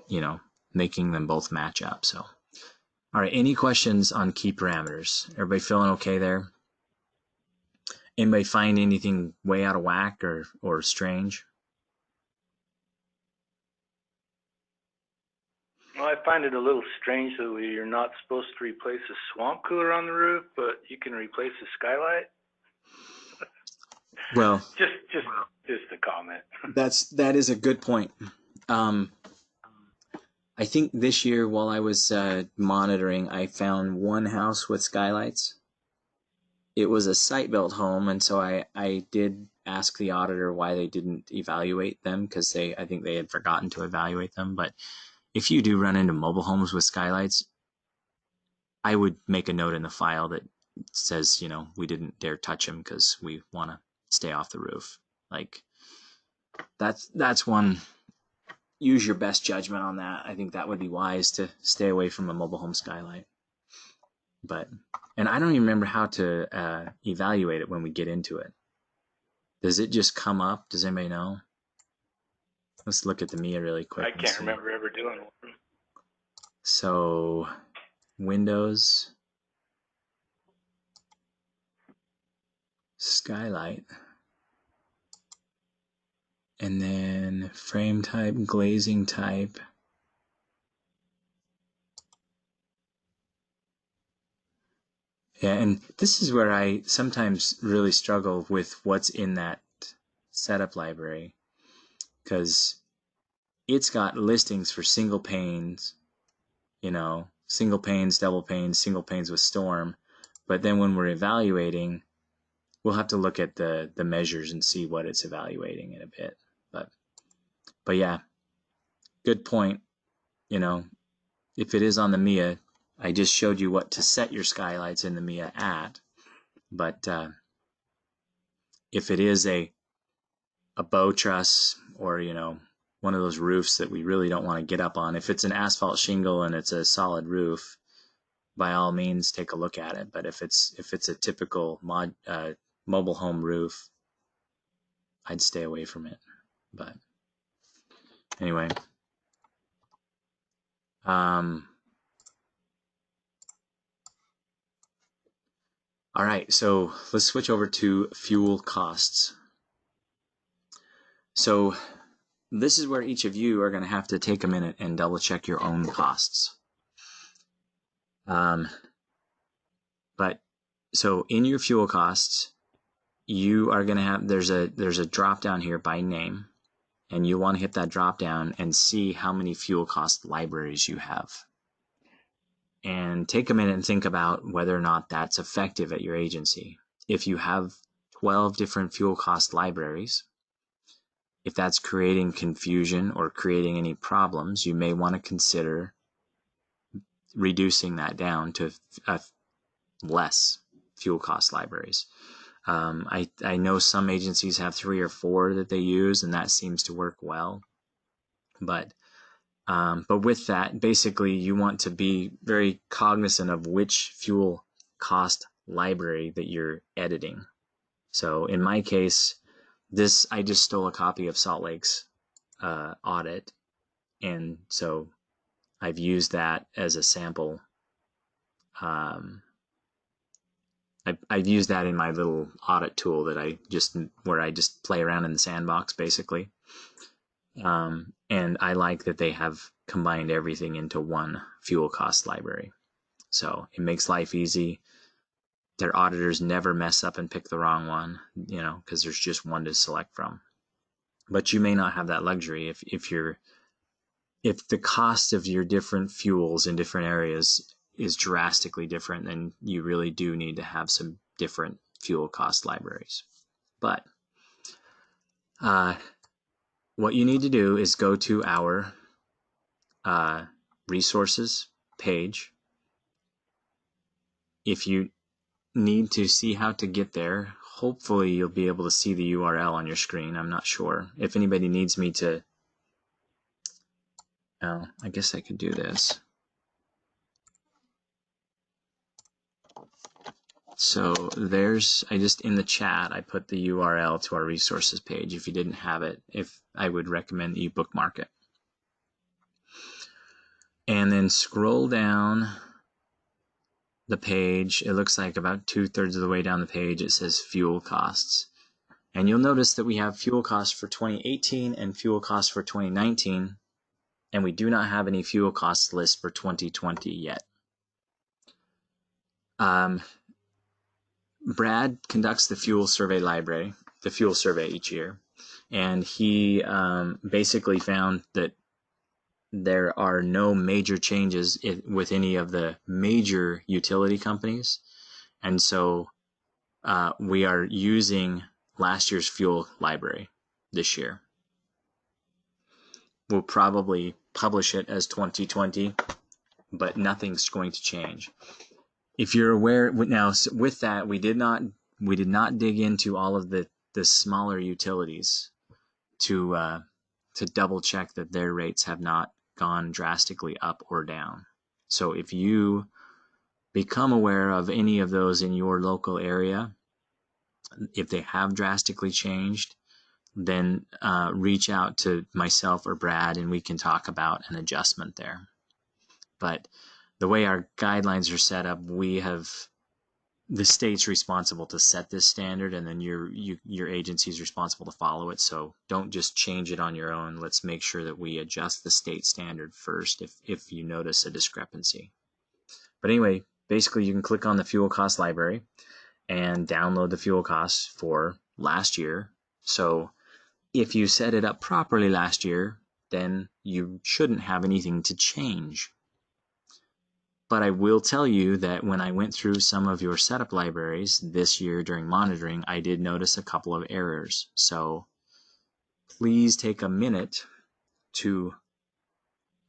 them both match up. So, all right, any questions on key parameters? Everybody feeling okay there? Anybody find anything way out of whack or strange? Well, I find it a little strange that you're not supposed to replace a swamp cooler on the roof, but you can replace a skylight. Well, just a comment. that is a good point. I think this year while I was monitoring, I found one house with skylights. It was a site-built home, and so I did ask the auditor why they didn't evaluate them, because I think they had forgotten to evaluate them. But if you do run into mobile homes with skylights, I would make a note in the file that says, we didn't dare touch them because we want to stay off the roof. Like that's one. Use your best judgment on that. I think that would be wise to stay away from a mobile home skylight. And I don't even remember how to evaluate it when we get into it. Does it just come up? Does anybody know? Let's look at the MHEA really quick. I can't remember ever doing one. So, Windows, skylight, and then frame type, glazing type. Yeah, and this is where I sometimes really struggle with what's in that setup library, because it's got listings for single panes, single panes, double panes, single panes with storm. But then when we're evaluating, we'll have to look at the measures and see what it's evaluating in a bit. But yeah, good point. If it is on the MHEA, I just showed you what to set your skylights in the MHEA at. But if it is a bow truss or, one of those roofs that we really don't want to get up on, if it's an asphalt shingle and it's a solid roof, by all means take a look at it. But if it's a typical mobile home roof, I'd stay away from it. But anyway, all right, so let's switch over to fuel costs. So this is where each of you are going to have to take a minute and double check your own costs. But so in your fuel costs, you are going to have, there's a drop down here by name, and you want to hit that drop down and see how many fuel cost libraries you have. and take a minute and think about whether or not that's effective at your agency. If you have 12 different fuel cost libraries, if that's creating confusion or creating any problems, you may want to consider reducing that down to less fuel cost libraries. I know some agencies have 3 or 4 that they use, and that seems to work well. But with that, basically, you want to be very cognizant of which fuel cost library that you're editing. So in my case, I just stole a copy of Salt Lake's audit, and so I've used that as a sample. I've used that in my little audit tool that where I just play around in the sandbox, basically. And I like that they have combined everything into one fuel cost library. So it makes life easy. Their auditors never mess up and pick the wrong one, because there's just one to select from. But you may not have that luxury if the cost of your different fuels in different areas is drastically different, then you really do need to have some different fuel cost libraries. But what you need to do is go to our resources page. If you need to see how to get there, hopefully you'll be able to see the URL on your screen. I'm not sure. If anybody needs me to, I guess I could do this. So in the chat, I put the URL to our resources page. If you didn't have it, I would recommend that you bookmark it. And then scroll down the page. It looks like about 2/3 of the way down the page, it says fuel costs. And you'll notice that we have fuel costs for 2018 and fuel costs for 2019. And we do not have any fuel costs list for 2020 yet. Brad conducts the fuel survey each year, and he basically found that there are no major changes with any of the major utility companies, and so we are using last year's fuel library this year. We'll probably publish it as 2020, but nothing's going to change. If you're aware now, with that, we did not dig into all of the smaller utilities to double check that their rates have not gone drastically up or down. So if you become aware of any of those in your local area, if they have drastically changed, then reach out to myself or Brad, and we can talk about an adjustment there. But the way our guidelines are set up, the state's responsible to set this standard, and then your agency is responsible to follow it. So don't just change it on your own. Let's make sure that we adjust the state standard first if you notice a discrepancy. But anyway, basically you can click on the fuel cost library and download the fuel costs for last year. So if you set it up properly last year, then you shouldn't have anything to change. But I will tell you that when I went through some of your setup libraries this year during monitoring, I did notice a couple of errors. So please take a minute to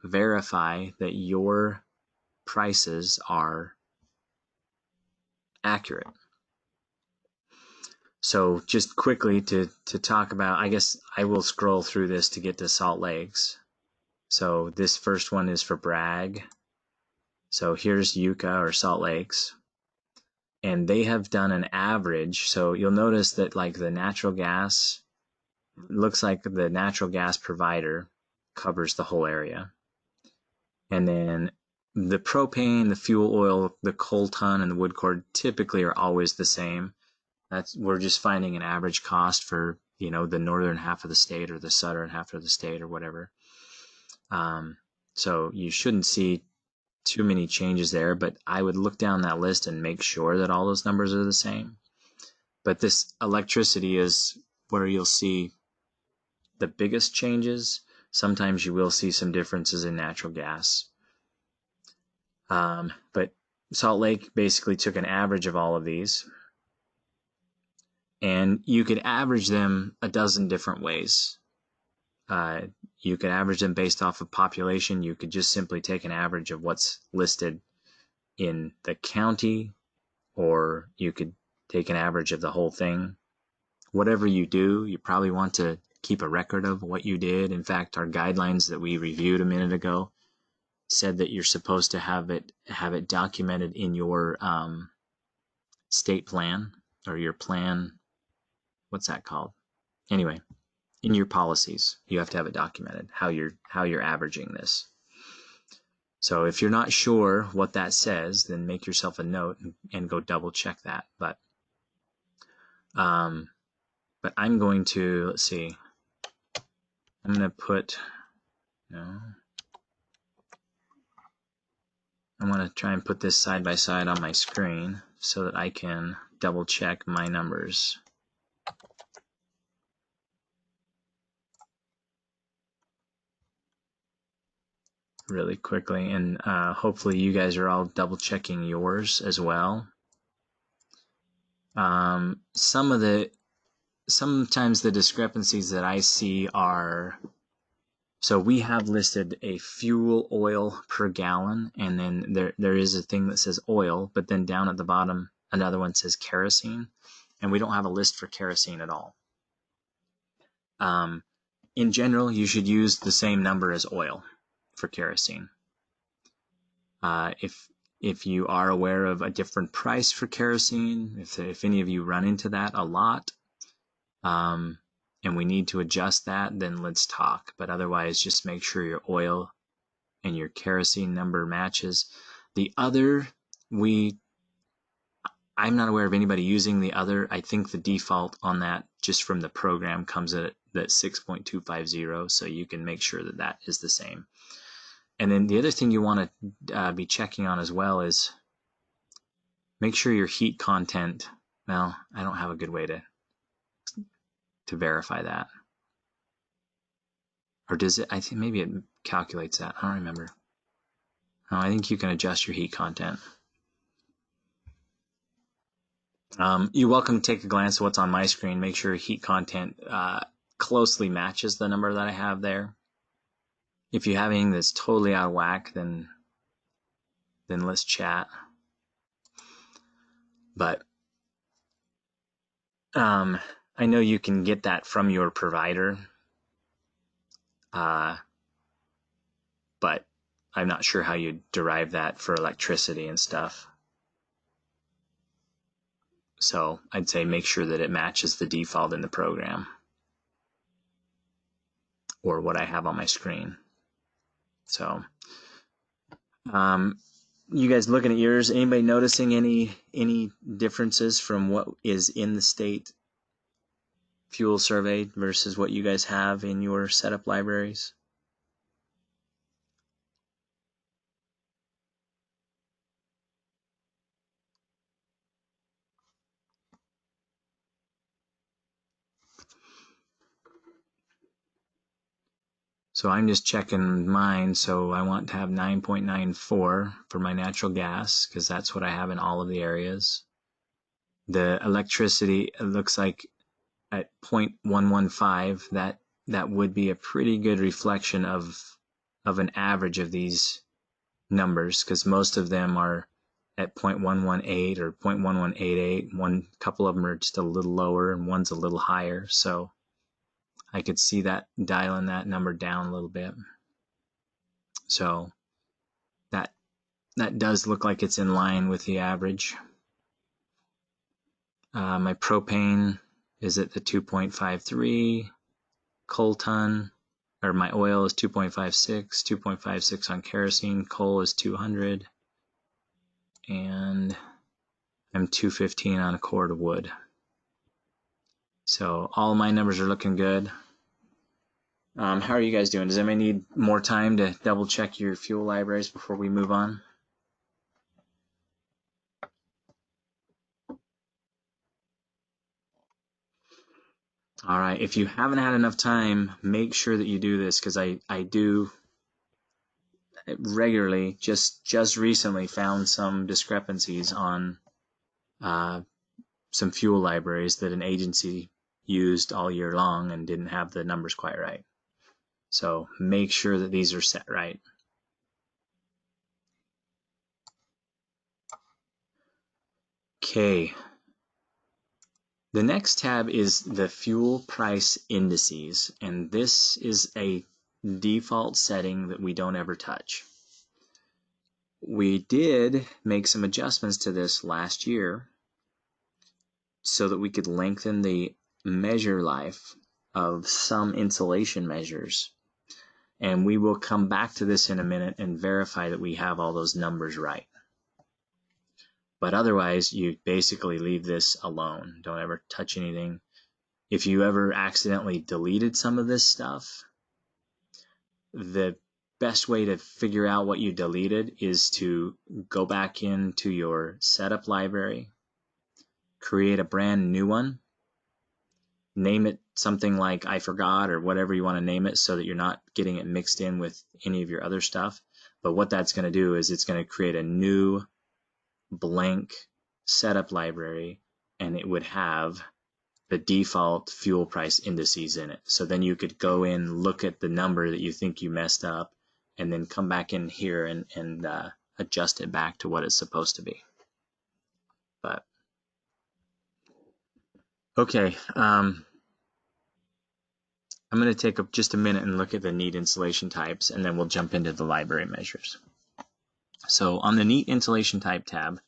verify that your prices are accurate. So just quickly to talk about, I guess I will scroll through this to get to Salt Lakes. So this first one is for Bragg. So here's Yucca or Salt Lakes, and they have done an average. So you'll notice that like the natural gas, looks like the natural gas provider covers the whole area. And then the propane, the fuel oil, the coal ton, and the wood cord typically are always the same. We're just finding an average cost for, the northern half of the state or the southern half of the state or whatever. So you shouldn't see too many changes there, but I would look down that list and make sure that all those numbers are the same. But this electricity is where you'll see the biggest changes. Sometimes you will see some differences in natural gas. But Salt Lake basically took an average of all of these, and you could average them a dozen different ways. You could average them based off of population. You could just simply take an average of what's listed in the county, or you could take an average of the whole thing. Whatever you do, you probably want to keep a record of what you did. In fact, our guidelines that we reviewed a minute ago said that you're supposed to have it documented in your state plan, or your plan. What's that called? Anyway, in your policies, you have to have it documented how you're averaging this. So if you're not sure what that says, then make yourself a note and go double check that. But I'm going to, let's see, I'm going to put, no, I want to try and put this side by side on my screen so that I can double check my numbers. Really quickly, and hopefully you guys are all double checking yours as well. Sometimes the discrepancies that I see are, so we have listed a fuel oil per gallon, and then there is a thing that says oil, but then down at the bottom another one says kerosene, and we don't have a list for kerosene at all. In general, you should use the same number as oil for kerosene. If you are aware of a different price for kerosene, if any of you run into that a lot, and we need to adjust that, then let's talk. But otherwise, just make sure your oil and your kerosene number matches. The other, I'm not aware of anybody using the other. I think the default on that, just from the program, comes at that 6.250, so you can make sure that that is the same. And then the other thing you want to be checking on as well is make sure your heat content, well, I don't have a good way to verify that. Or does it? I think maybe it calculates that. I don't remember. No, I think you can adjust your heat content. You're welcome to take a glance at what's on my screen. Make sure heat content closely matches the number that I have there. If you have anything that's totally out of whack, then let's chat. But I know you can get that from your provider, but I'm not sure how you derive that for electricity and stuff. So I'd say make sure that it matches the default in the program, or what I have on my screen. So you guys looking at yours, anybody noticing any differences from what is in the state fuel survey versus what you guys have in your setup libraries? So I'm just checking mine. So I want to have 9.94 for my natural gas, because that's what I have in all of the areas. The electricity, it looks like at 0.115, that would be a pretty good reflection of an average of these numbers, because most of them are at 0.118 or 0.1188. One couple of them are just a little lower, and one's a little higher. So I could see that dialing that number down a little bit. So that does look like it's in line with the average. My propane is at the 2.53 coal ton, or my oil is 2.56 on kerosene, coal is 200, and I'm 215 on a cord of wood. So all my numbers are looking good. How are you guys doing? Does anybody need more time to double check your fuel libraries before we move on? All right, if you haven't had enough time, make sure that you do this, because I do, regularly, just recently found some discrepancies on some fuel libraries that an agency used all year long and didn't have the numbers quite right. So make sure that these are set right. Okay. The next tab is the fuel price indices, and this is a default setting that we don't ever touch. We did make some adjustments to this last year so that we could lengthen the measure life of some insulation measures. And we will come back to this in a minute and verify that we have all those numbers right. But otherwise, you basically leave this alone. Don't ever touch anything. If you ever accidentally deleted some of this stuff, the best way to figure out what you deleted is to go back into your setup library, create a brand new one, name it something like I forgot or whatever you want to name it so that you're not getting it mixed in with any of your other stuff. But what that's going to do is it's going to create a new blank setup library, and it would have the default fuel price indices in it. So then you could go in, look at the number that you think you messed up, and then come back in here and adjust it back to what it's supposed to be. But okay, I'm going to take just a minute and look at the neat insulation types, and then we'll jump into the library measures. So on the neat insulation type tab,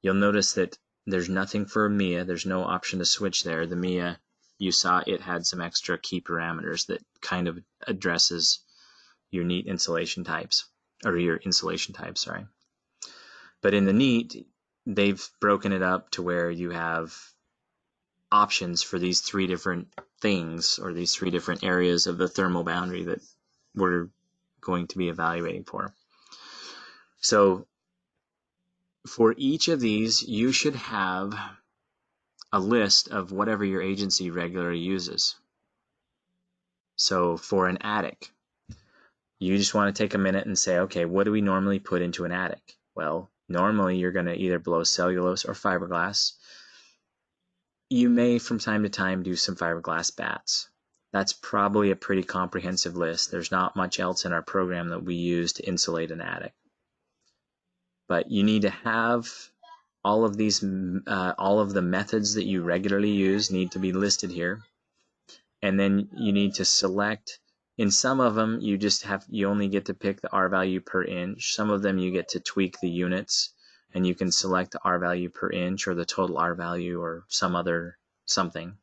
you'll notice that there's nothing for MHEA. There's no option to switch there. The MHEA, you saw it had some extra key parameters that kind of addresses your neat insulation types, or your insulation types, sorry. But in the neat, they've broken it up to where you have options for these three different things, or these three different areas of the thermal boundary that we're going to be evaluating for. So for each of these, you should have a list of whatever your agency regularly uses. So for an attic, you just want to take a minute and say, okay, what do we normally put into an attic? Well, normally you're going to either blow cellulose or fiberglass. You may from time to time do some fiberglass bats. That's probably a pretty comprehensive list. There's not much else in our program that we use to insulate an attic. But you need to have all of these, all of the methods that you regularly use need to be listed here. And then you need to select. In some of them, you only get to pick the R value per inch. Some of them you get to tweak the units, and you can select the R value per inch or the total R value or some other something.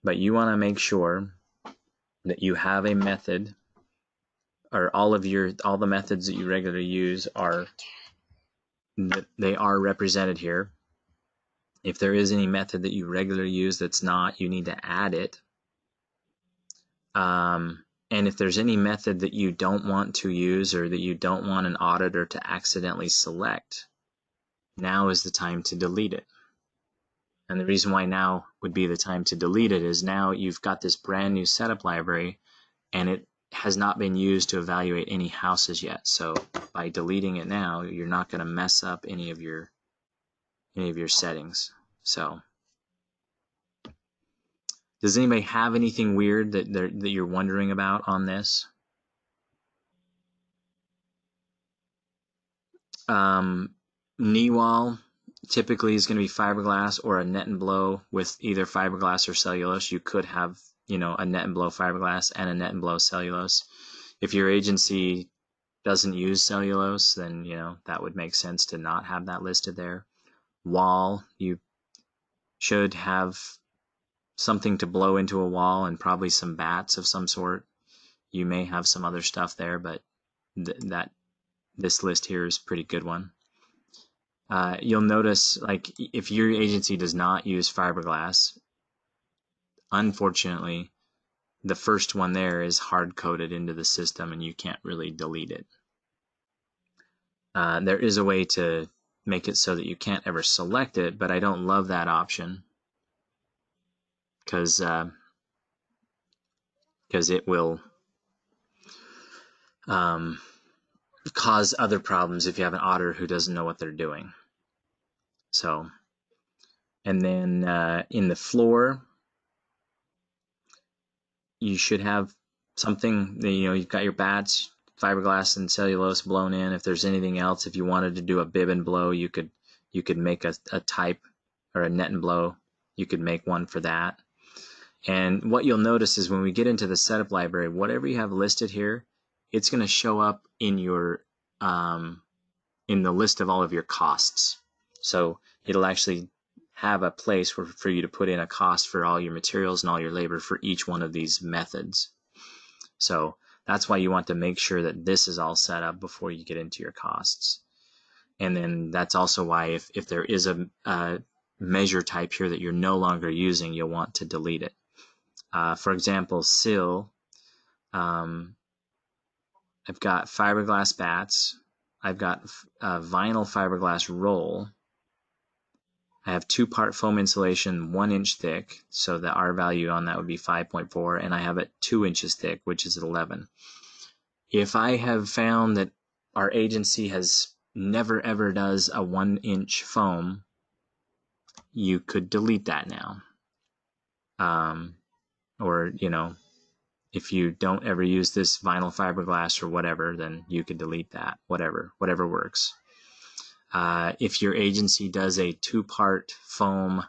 But you want to make sure that you have a method, or all the methods that you regularly use they are represented here. If there is any method that you regularly use that's not, you need to add it. And if there's any method that you don't want to use or that you don't want an auditor to accidentally select, now is the time to delete it. And the reason why now would be the time to delete it is now you've got this brand new setup library and it has not been used to evaluate any houses yet. So by deleting it now, you're not going to mess up any of your settings. So does anybody have anything weird that you're wondering about on this? Knee wall typically is going to be fiberglass or a net and blow with either fiberglass or cellulose. You could have, a net and blow fiberglass and a net and blow cellulose. If your agency doesn't use cellulose, then, that would make sense to not have that listed there. Wall, you should have something to blow into a wall and probably some bats of some sort. You may have some other stuff there, but this list here is a pretty good one. You'll notice, like, if your agency does not use fiberglass, unfortunately, the first one there is hard-coded into the system and you can't really delete it. There is a way to make it so that you can't ever select it, but I don't love that option because it will cause other problems if you have an auditor who doesn't know what they're doing. So, and then in the floor, you should have something, you've got your bats, fiberglass and cellulose blown in. If there's anything else, if you wanted to do a bib and blow, you could make a type or a net and blow. You could make one for that. And what you'll notice is when we get into the setup library, whatever you have listed here, it's going to show up in your in the list of all of your costs. So it'll actually have a place for you to put in a cost for all your materials and all your labor for each one of these methods. So that's why you want to make sure that this is all set up before you get into your costs. And then that's also why if there is a measure type here that you're no longer using, you'll want to delete it. For example, sill, I've got fiberglass bats, I've got vinyl fiberglass roll, I have 2-part foam insulation 1 inch thick, so the R value on that would be 5.4, and I have it 2 inches thick, which is at 11. If I have found that our agency has never ever does a 1 inch foam, you could delete that now. Or, if you don't ever use this vinyl fiberglass or whatever, then you could delete that, whatever works. If your agency does a 2-part foam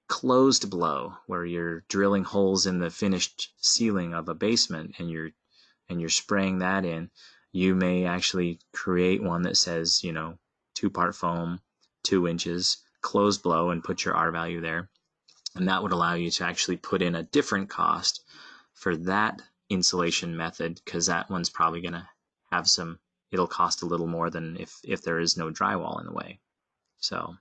closed blow, where you're drilling holes in the finished ceiling of a basement and you're spraying that in, you may actually create one that says, 2-part foam, 2 inches, closed blow, and put your R value there. And that would allow you to actually put in a different cost for that insulation method, because that one's probably going to have it'll cost a little more than if there is no drywall in the way. So,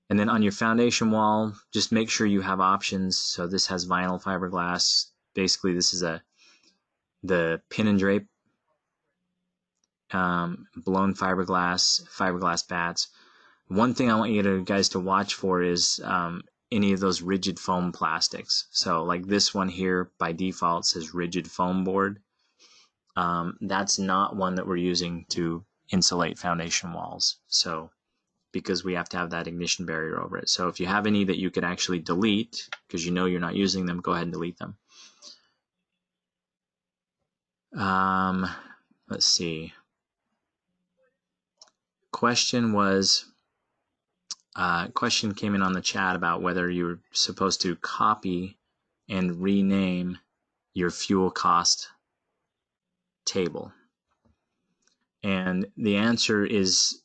and then on your foundation wall, just make sure you have options. So this has vinyl fiberglass. Basically, this is the pin and drape, blown fiberglass bats. One thing I want you guys to watch for is any of those rigid foam plastics. So like this one here by default says rigid foam board. That's not one that we're using to insulate foundation walls. So because we have to have that ignition barrier over it. So if you have any that you could actually delete because you're not using them, go ahead and delete them. Let's see. Question came in on the chat about whether you're supposed to copy and rename your fuel cost table. And the answer is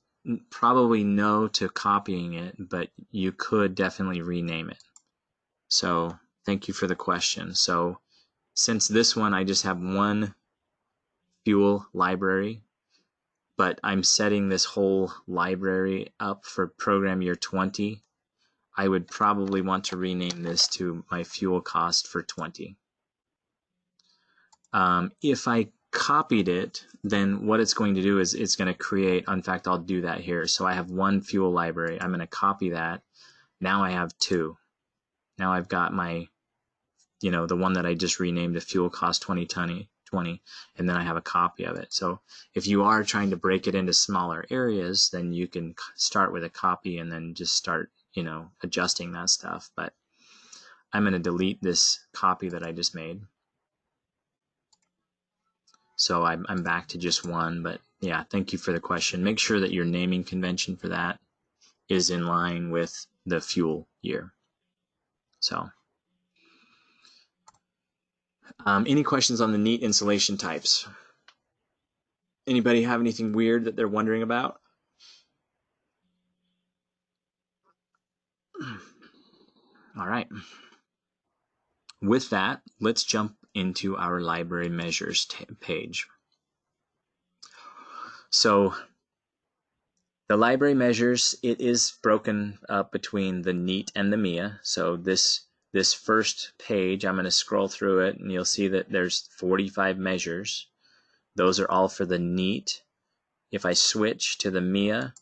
probably no to copying it, but you could definitely rename it. So thank you for the question. So since this one, I just have one fuel library, but I'm setting this whole library up for program year 20, I would probably want to rename this to my fuel cost for 20. If I copied it, then what it's going to do is it's going to create, in fact, I'll do that here. So I have one fuel library. I'm going to copy that. Now I have 2. Now I've got my, the one that I just renamed to fuel cost 2020, and then I have a copy of it. So if you are trying to break it into smaller areas, then you can start with a copy and then just start, adjusting that stuff. But I'm going to delete this copy that I just made. So I'm back to just one, but yeah, thank you for the question. Make sure that your naming convention for that is in line with the fuel year. So, any questions on the neat insulation types? Anybody have anything weird that they're wondering about? All right. With that, let's jump into our library measures page. So the library measures, it is broken up between the NEAT and the MHEA. So this first page, I'm going to scroll through it, and you'll see that there's 45 measures. Those are all for the NEAT. If I switch to the MHEA,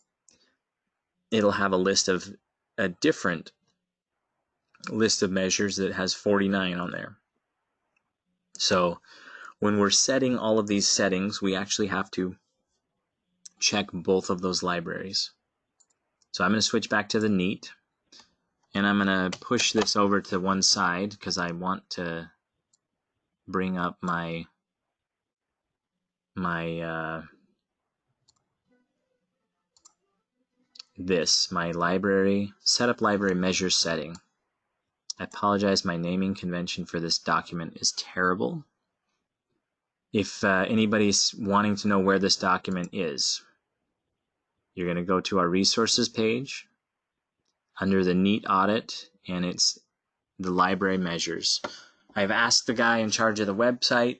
it'll have a different list of measures that has 49 on there. So when we're setting all of these settings, we actually have to check both of those libraries. So I'm going to switch back to the NEAT, and I'm going to push this over to one side because I want to bring up my library, setup library measure setting. I apologize, my naming convention for this document is terrible. If anybody's wanting to know where this document is, you're going to go to our resources page under the NEAT audit, and it's the library measures. I've asked the guy in charge of the website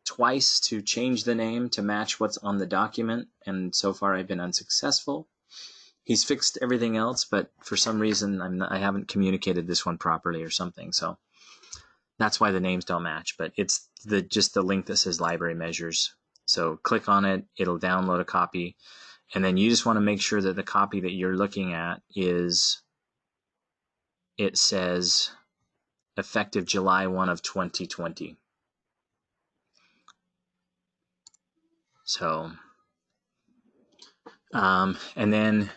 twice to change the name to match what's on the document, and so far I've been unsuccessful. He's fixed everything else, but for some reason I haven't communicated this one properly or something, so that's why the names don't match. But it's just the link that says library measures. So click on it, it'll download a copy, and then you just want to make sure that the copy that you're looking at it says effective July 1 of 2020. So, and then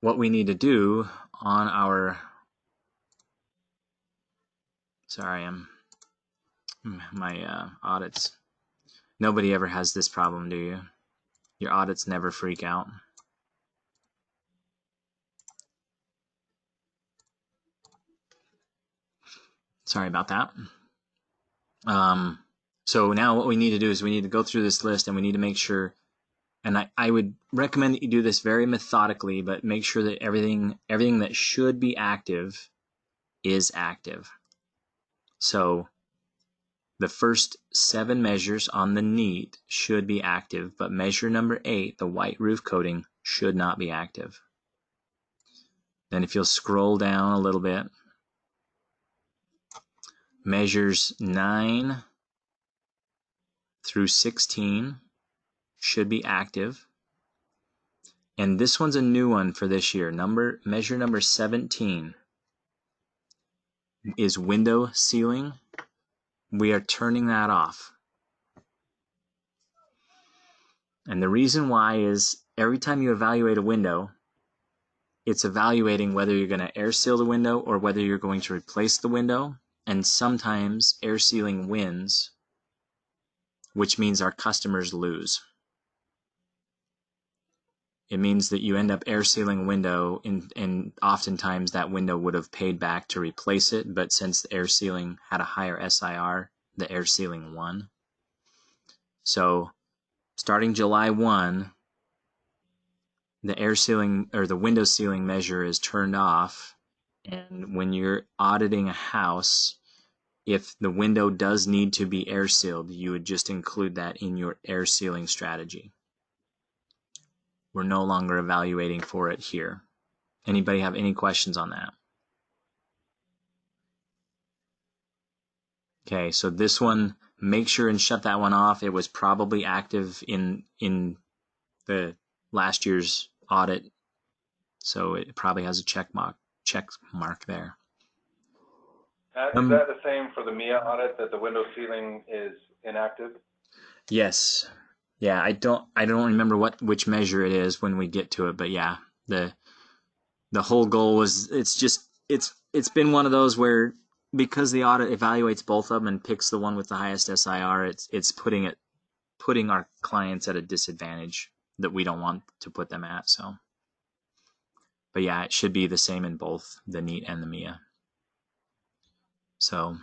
what we need to do on our, sorry, my audits, nobody ever has this problem, do you? Your audits never freak out. Sorry about that. So now what we need to do is we need to go through this list, and we need to make sure, and I would recommend that you do this very methodically, but make sure that everything that should be active is active. So the first 7 measures on the NEAT should be active, but measure number 8, the white roof coating, should not be active. Then if you'll scroll down a little bit, measures 9 through 16 should be active. And this one's a new one for this year. Measure number 17 is window sealing. We are turning that off. And the reason why is every time you evaluate a window, it's evaluating whether you're going to air seal the window or whether you're going to replace the window. And sometimes air sealing wins, which means our customers lose. It means that you end up air sealing a window, and oftentimes that window would have paid back to replace it, but since the air sealing had a higher SIR, the air sealing won. So starting July 1, the air sealing or the window sealing measure is turned off, and when you're auditing a house, if the window does need to be air sealed, you would just include that in your air sealing strategy. We're no longer evaluating for it here. Anybody have any questions on that? Okay, so this one, make sure and shut that one off. It was probably active in the last year's audit, so it probably has a check mark there. Is that the same for the MHEA audit, that the window sealing is inactive? Yes. Yeah, I don't remember which measure it is when we get to it, but yeah, the whole goal was it's been one of those where, because the audit evaluates both of them and picks the one with the highest SIR, it's putting our clients at a disadvantage that we don't want to put them at. So, but yeah, it should be the same in both the NEAT and the MHEA. So,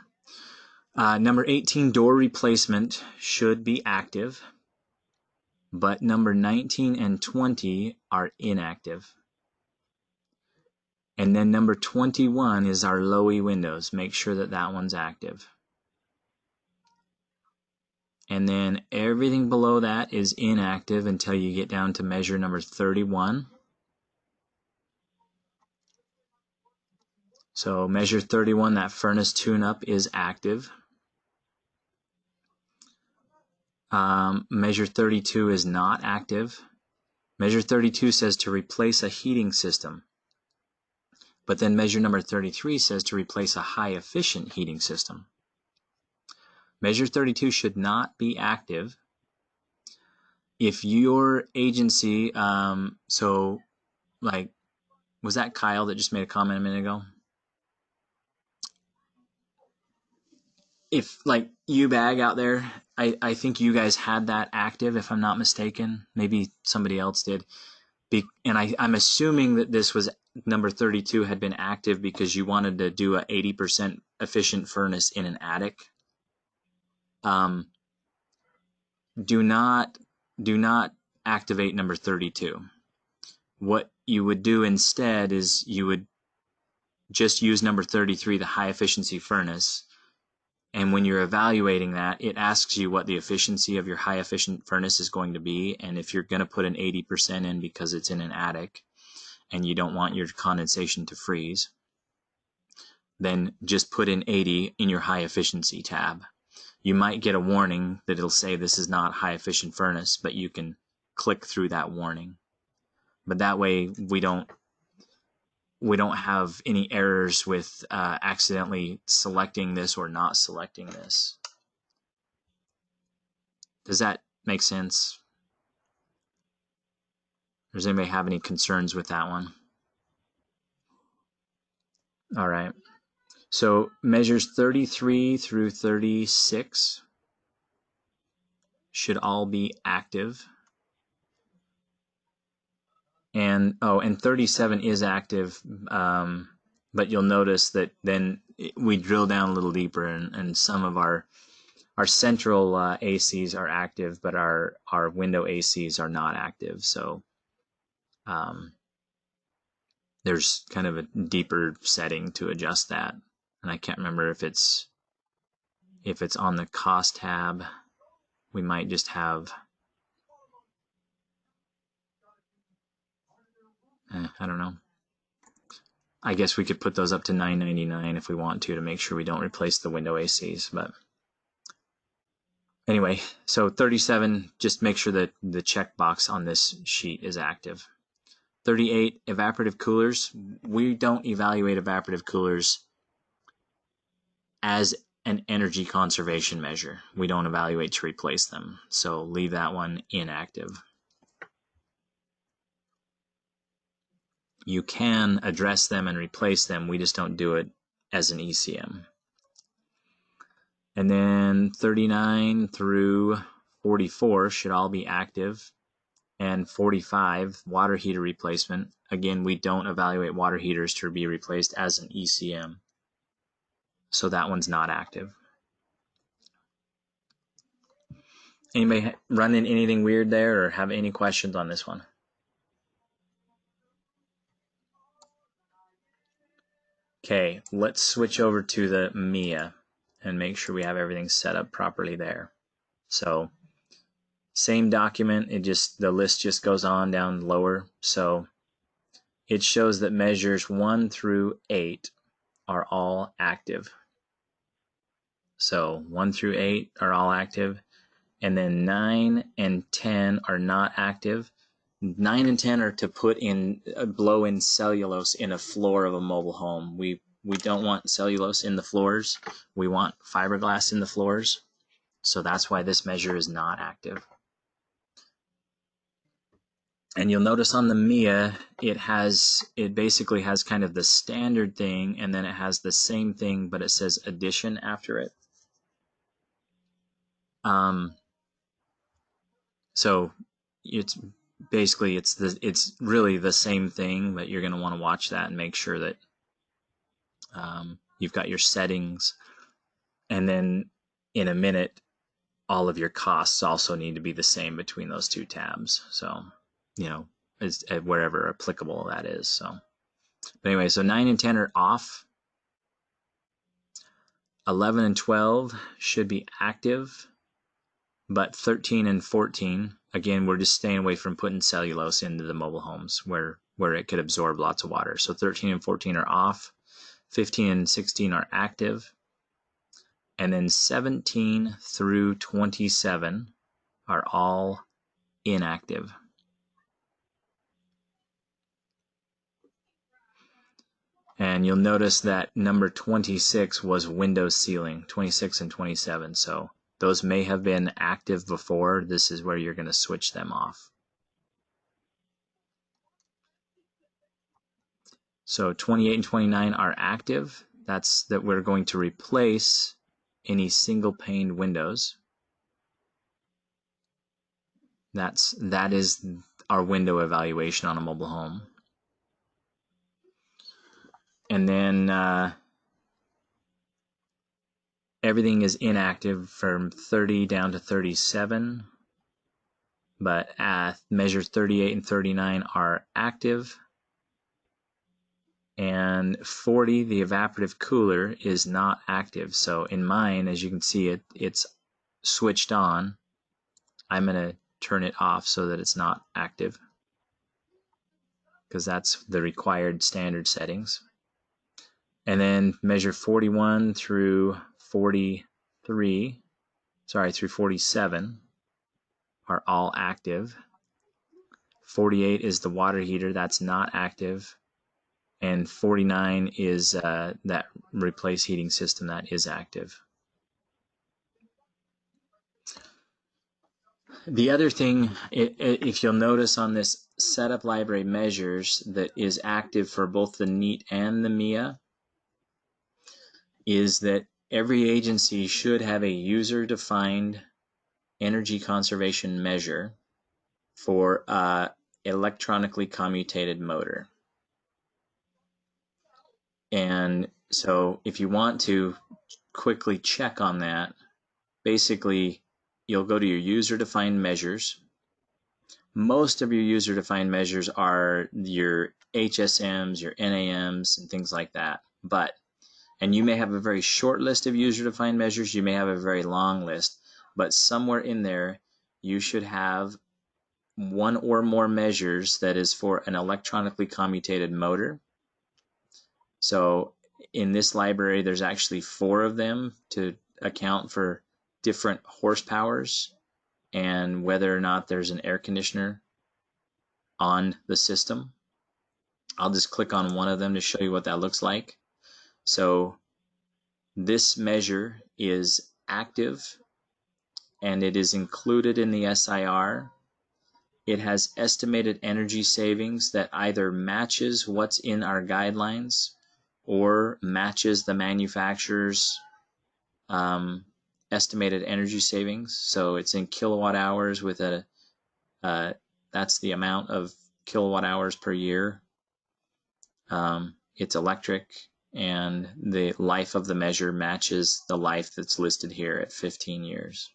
number 18, door replacement should be active, but number 19 and 20 are inactive. And then number 21 is our low E windows. Make sure that that one's active. And then everything below that is inactive until you get down to measure number 31. So measure 31, that furnace tune-up, is active. Measure 32 is not active. Measure 32 says to replace a heating system. But then measure number 33 says to replace a high-efficient heating system. Measure 32 should not be active if your agency, so like, was that Kyle that just made a comment a minute ago? If like UBAG out there, I think you guys had that active, if I'm not mistaken. Maybe somebody else did. And I'm assuming that this was number 32 had been active because you wanted to do a 80% efficient furnace in an attic. Do not activate number 32. What you would do instead is you would just use number 33, the high efficiency furnace. And when you're evaluating that, it asks you what the efficiency of your high efficient furnace is going to be. And if you're going to put an 80% in because it's in an attic and you don't want your condensation to freeze, then just put in 80 in your high efficiency tab. You might get a warning that it'll say this is not high efficient furnace, but you can click through that warning. But that way we don't have any errors with accidentally selecting this or not selecting this. Does that make sense? Does anybody have any concerns with that one? All right. So measures 33 through 36 should all be active. And 37 is active, but you'll notice that then we drill down a little deeper, and some of our central ACs are active, but our window ACs are not active. So there's kind of a deeper setting to adjust that, and I can't remember if it's on the cost tab. We might just have I don't know. I guess we could put those up to $9.99 if we want to make sure we don't replace the window ACs. But anyway, so 37, just make sure that the checkbox on this sheet is active. 38, evaporative coolers. We don't evaluate evaporative coolers as an energy conservation measure. We don't evaluate to replace them. So leave that one inactive. You can address them and replace them. We just don't do it as an ECM. And then 39 through 44 should all be active. And 45, water heater replacement. Again, we don't evaluate water heaters to be replaced as an ECM. So that one's not active. Anybody run into anything weird there or have any questions on this one? Okay, let's switch over to the MHEA and make sure we have everything set up properly there. So same document, the list just goes on down lower. So it shows that measures 1 through 8 are all active. So 1 through 8 are all active, and then 9 and 10 are not active. 9 and 10 are to put in, blow in cellulose in a floor of a mobile home. We don't want cellulose in the floors. We want fiberglass in the floors. So that's why this measure is not active. And you'll notice on the MHEA, it basically has kind of the standard thing, and then it has the same thing, but it says addition after it. So it's basically it's really the same thing, but you're going to want to watch that and make sure that you've got your settings, and then in a minute all of your costs also need to be the same between those two tabs. So wherever applicable that is. So but anyway, so 9 and 10 are off. 11 and 12 should be active, but 13 and 14, again, we're just staying away from putting cellulose into the mobile homes where it could absorb lots of water. So 13 and 14 are off. 15 and 16 are active. And then 17 through 27 are all inactive. And you'll notice that number 26 was window sealing, 26 and 27. So those may have been active before. This is where you're going to switch them off. So 28 and 29 are active. That's that we're going to replace any single pane windows. That is our window evaluation on a mobile home. And then everything is inactive from 30 down to 37, but measure 38 and 39 are active. And 40, the evaporative cooler, is not active. So in mine, as you can see, it's switched on. I'm going to turn it off so that it's not active, because that's the required standard settings. And then measure 41 through 47 are all active. 48 is the water heater, that's not active. And 49 is that replace heating system, that is active. The other thing, if you'll notice on this setup library measures that is active for both the NEAT and the MHEA, is that every agency should have a user-defined energy conservation measure for electronically commutated motor. And so if you want to quickly check on that, basically you'll go to your user-defined measures. Most of your user-defined measures are your HSMs, your NAMs, and things like that. And you may have a very short list of user-defined measures, you may have a very long list, but somewhere in there you should have one or more measures that is for an electronically commutated motor. So in this library, there's actually 4 of them to account for different horsepowers and whether or not there's an air conditioner on the system. I'll just click on one of them to show you what that looks like. So this measure is active and it is included in the SIR. It has estimated energy savings that either matches what's in our guidelines or matches the manufacturer's estimated energy savings. So it's in kilowatt hours with that's the amount of kilowatt hours per year. It's electric, and the life of the measure matches the life that's listed here at 15 years.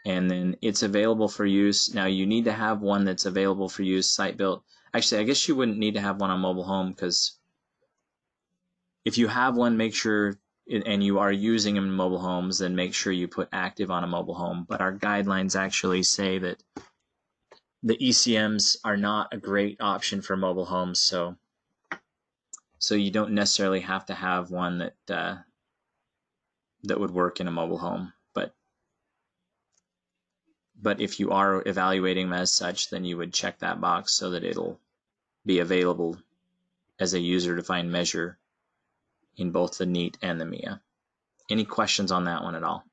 And then it's available for use. Now you need to have one that's available for use site built. Actually, I guess you wouldn't need to have one on mobile home, because if you have one, make sure, and you are using them in mobile homes, then make sure you put active on a mobile home. But our guidelines actually say that the ECMs are not a great option for mobile homes, so you don't necessarily have to have one that would work in a mobile home. But if you are evaluating them as such, then you would check that box so that it'll be available as a user-defined measure in both the NEAT and the MHEA. Any questions on that one at all?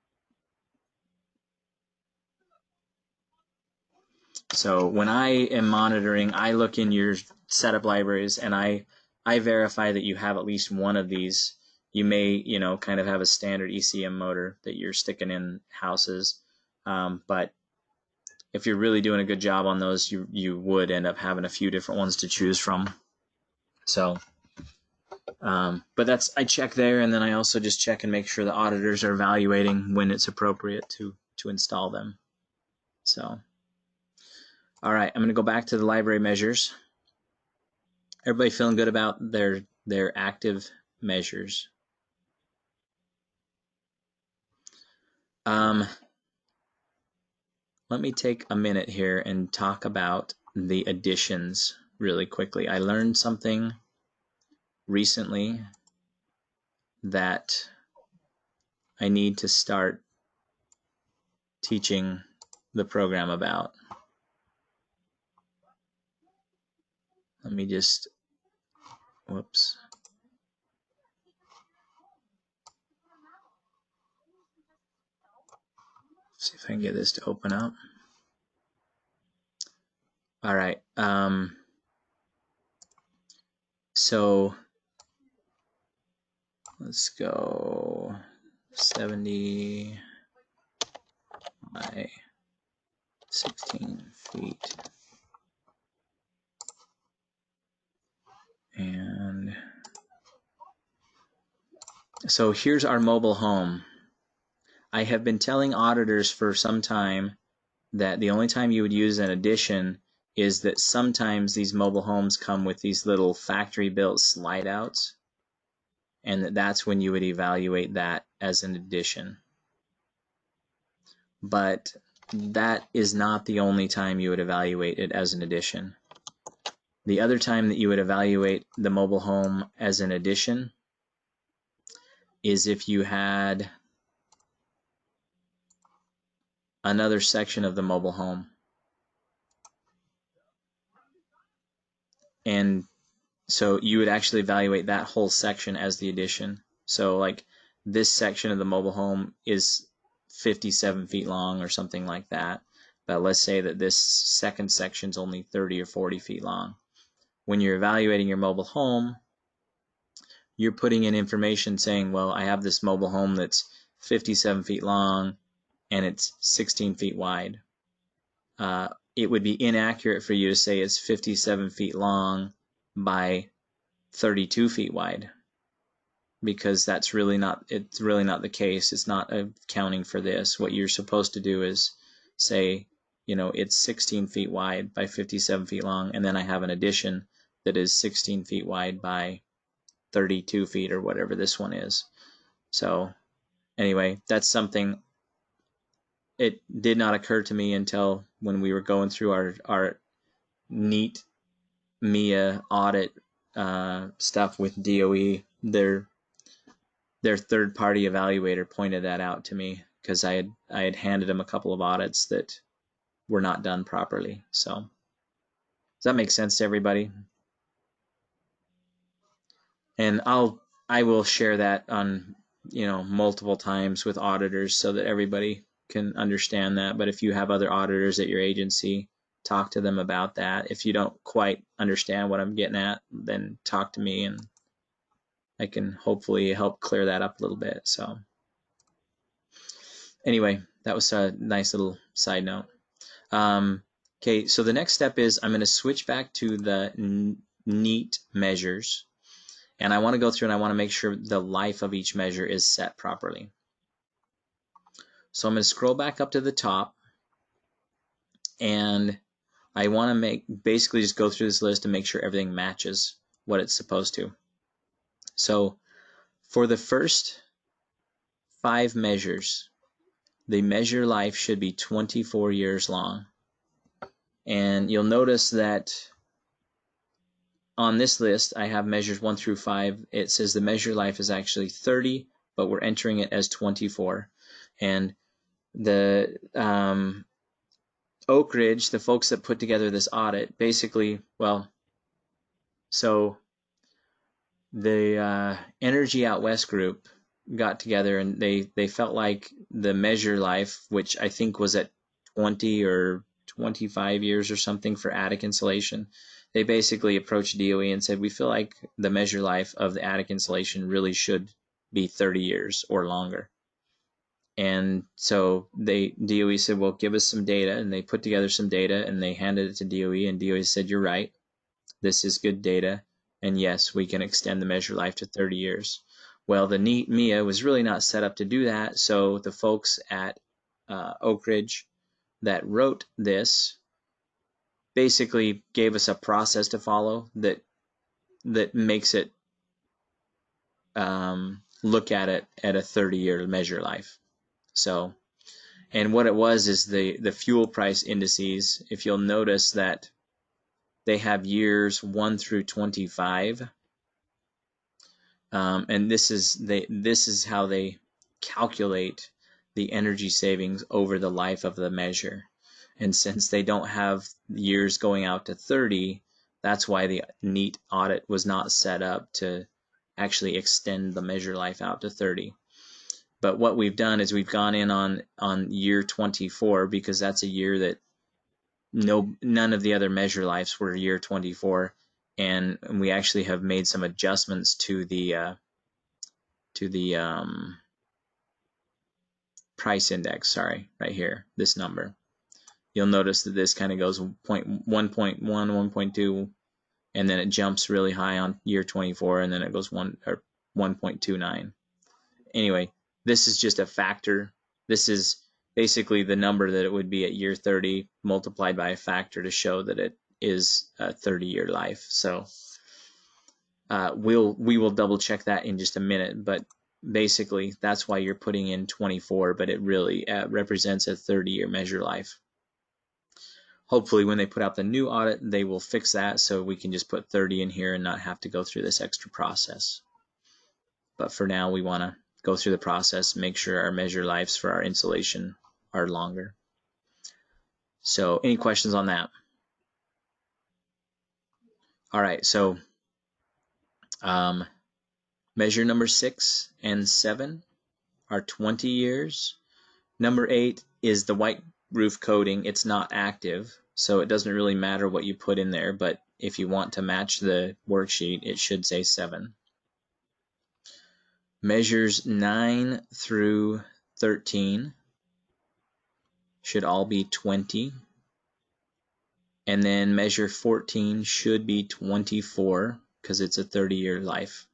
So when I am monitoring, I look in your setup libraries and I verify that you have at least one of these. You may, kind of have a standard ECM motor that you're sticking in houses, but if you're really doing a good job on those, you would end up having a few different ones to choose from. So, but I check there, and then I also just check and make sure the auditors are evaluating when it's appropriate to install them. So, all right, I'm going to go back to the library measures. Everybody feeling good about their active measures? Let me take a minute here and talk about the additions really quickly. I learned something recently that I need to start teaching the program about. Let me just, whoops. See if I can get this to open up. All right. So let's go 70 by 16 feet. And so here's our mobile home. I have been telling auditors for some time that the only time you would use an addition is that sometimes these mobile homes come with these little factory built slide outs, and that's when you would evaluate that as an addition. But that is not the only time you would evaluate it as an addition. The other time that you would evaluate the mobile home as an addition is if you had another section of the mobile home. And so you would actually evaluate that whole section as the addition. So like this section of the mobile home is 57 feet long or something like that. But let's say that this second section is only 30 or 40 feet long. When you're evaluating your mobile home, you're putting in information saying, well, I have this mobile home that's 57 feet long and it's 16 feet wide. It would be inaccurate for you to say it's 57 feet long by 32 feet wide, because it's really not the case. It's not accounting for this. What you're supposed to do is say, you know, it's 16 feet wide by 57 feet long, and then I have an addition that is 16 feet wide by 32 feet or whatever this one is. So anyway, that's something, it did not occur to me until when we were going through our MHEA audit stuff with DOE. Their third-party evaluator pointed that out to me, because I had handed them a couple of audits that were not done properly. So does that make sense to everybody? And I will share that on, you know, multiple times with auditors so that everybody can understand that. But if you have other auditors at your agency, talk to them about that. If you don't quite understand what I'm getting at, then talk to me and I can hopefully help clear that up a little bit. So anyway, that was a nice little side note. Okay, so the next step is I'm going to switch back to the NEAT measures. And I want to go through and I want to make sure the life of each measure is set properly. So I'm going to scroll back up to the top, and I want to basically just go through this list and make sure everything matches what it's supposed to. So for the first 5 measures, the measure life should be 24 years long. And you'll notice that on this list, I have measures 1 through 5. It says the measure life is actually 30, but we're entering it as 24. And the Oak Ridge, the folks that put together this audit, basically, well, so the Energy Out West group got together and they felt like the measure life, which I think was at 20 or 25 years or something for attic insulation, they basically approached DOE and said, we feel like the measure life of the attic insulation really should be 30 years or longer. And so DOE said, well, give us some data, and they put together some data and they handed it to DOE, and DOE said, you're right, this is good data, and yes, we can extend the measure life to 30 years. Well, the MHEA was really not set up to do that, so the folks at Oak Ridge that wrote this basically gave us a process to follow that makes it look at it at a 30-year measure life. So, and what it was is the fuel price indices. If you'll notice that they have years 1 through 25, and this is how they calculate the energy savings over the life of the measure. And since they don't have years going out to 30, that's why the NEAT audit was not set up to actually extend the measure life out to 30. But what we've done is we've gone in on year 24 because that's a year that none of the other measure lives were year 24, and we actually have made some adjustments to the price index. Sorry, right here, this number. You'll notice that this kind of goes 1.1, 1.2, and then it jumps really high on year 24, and then it goes 1.29. Anyway, this is just a factor. This is basically the number that it would be at year 30 multiplied by a factor to show that it is a 30-year life. So we will double check that in just a minute, but basically that's why you're putting in 24, but it really represents a 30-year measure life. Hopefully when they put out the new audit, they will fix that so we can just put 30 in here and not have to go through this extra process. But for now, we want to go through the process, make sure our measure lives for our insulation are longer. So any questions on that? All right, so measure number 6 and 7 are 20 years. Number 8 is the white roof coating. It's not active, so it doesn't really matter what you put in there, but if you want to match the worksheet, it should say 7. Measures 9 through 13 should all be 20. And then measure 14 should be 24 because it's a 30-year life.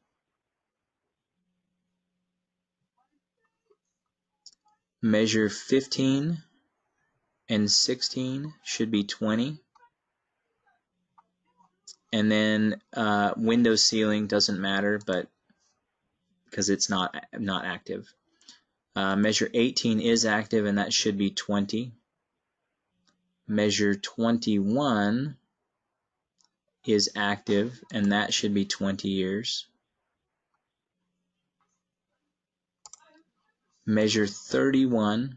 Measure 15 and 16 should be 20. And then window ceiling doesn't matter, but because it's not active. Measure 18 is active, and that should be 20. Measure 21 is active, and that should be 20 years. Measure 31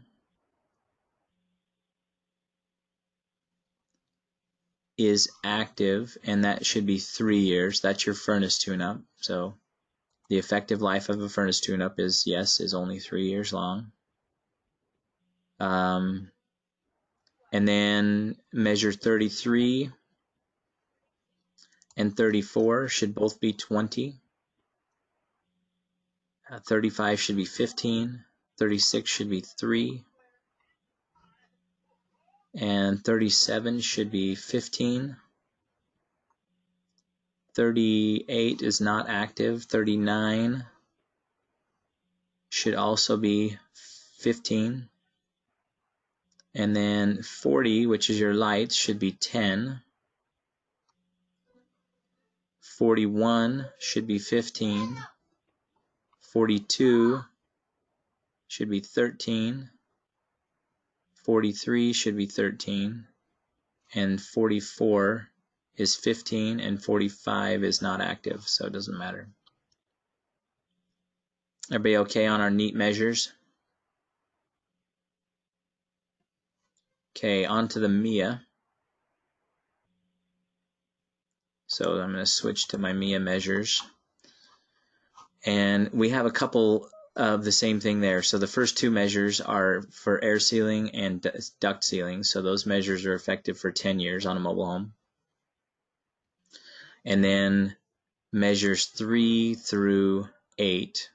is active, and that should be 3 years. That's your furnace tune-up. So the effective life of a furnace tune-up is only 3 years long. And then measure 33 and 34 should both be 20. 35 should be 15. 36 should be 3. And 37 should be 15. 38 is not active. 39 should also be 15. And then 40, which is your lights, should be 10. 41 should be 15. 42 should be 13. 43 should be 13. And 44 is 15, and 45 is not active, so it doesn't matter. Everybody okay on our neat measures? Okay, on to the MHEA. So I'm going to switch to my MHEA measures. And we have a couple of the same thing there. So the first two measures are for air sealing and duct sealing. So those measures are effective for 10 years on a mobile home. And then measures 3 through 8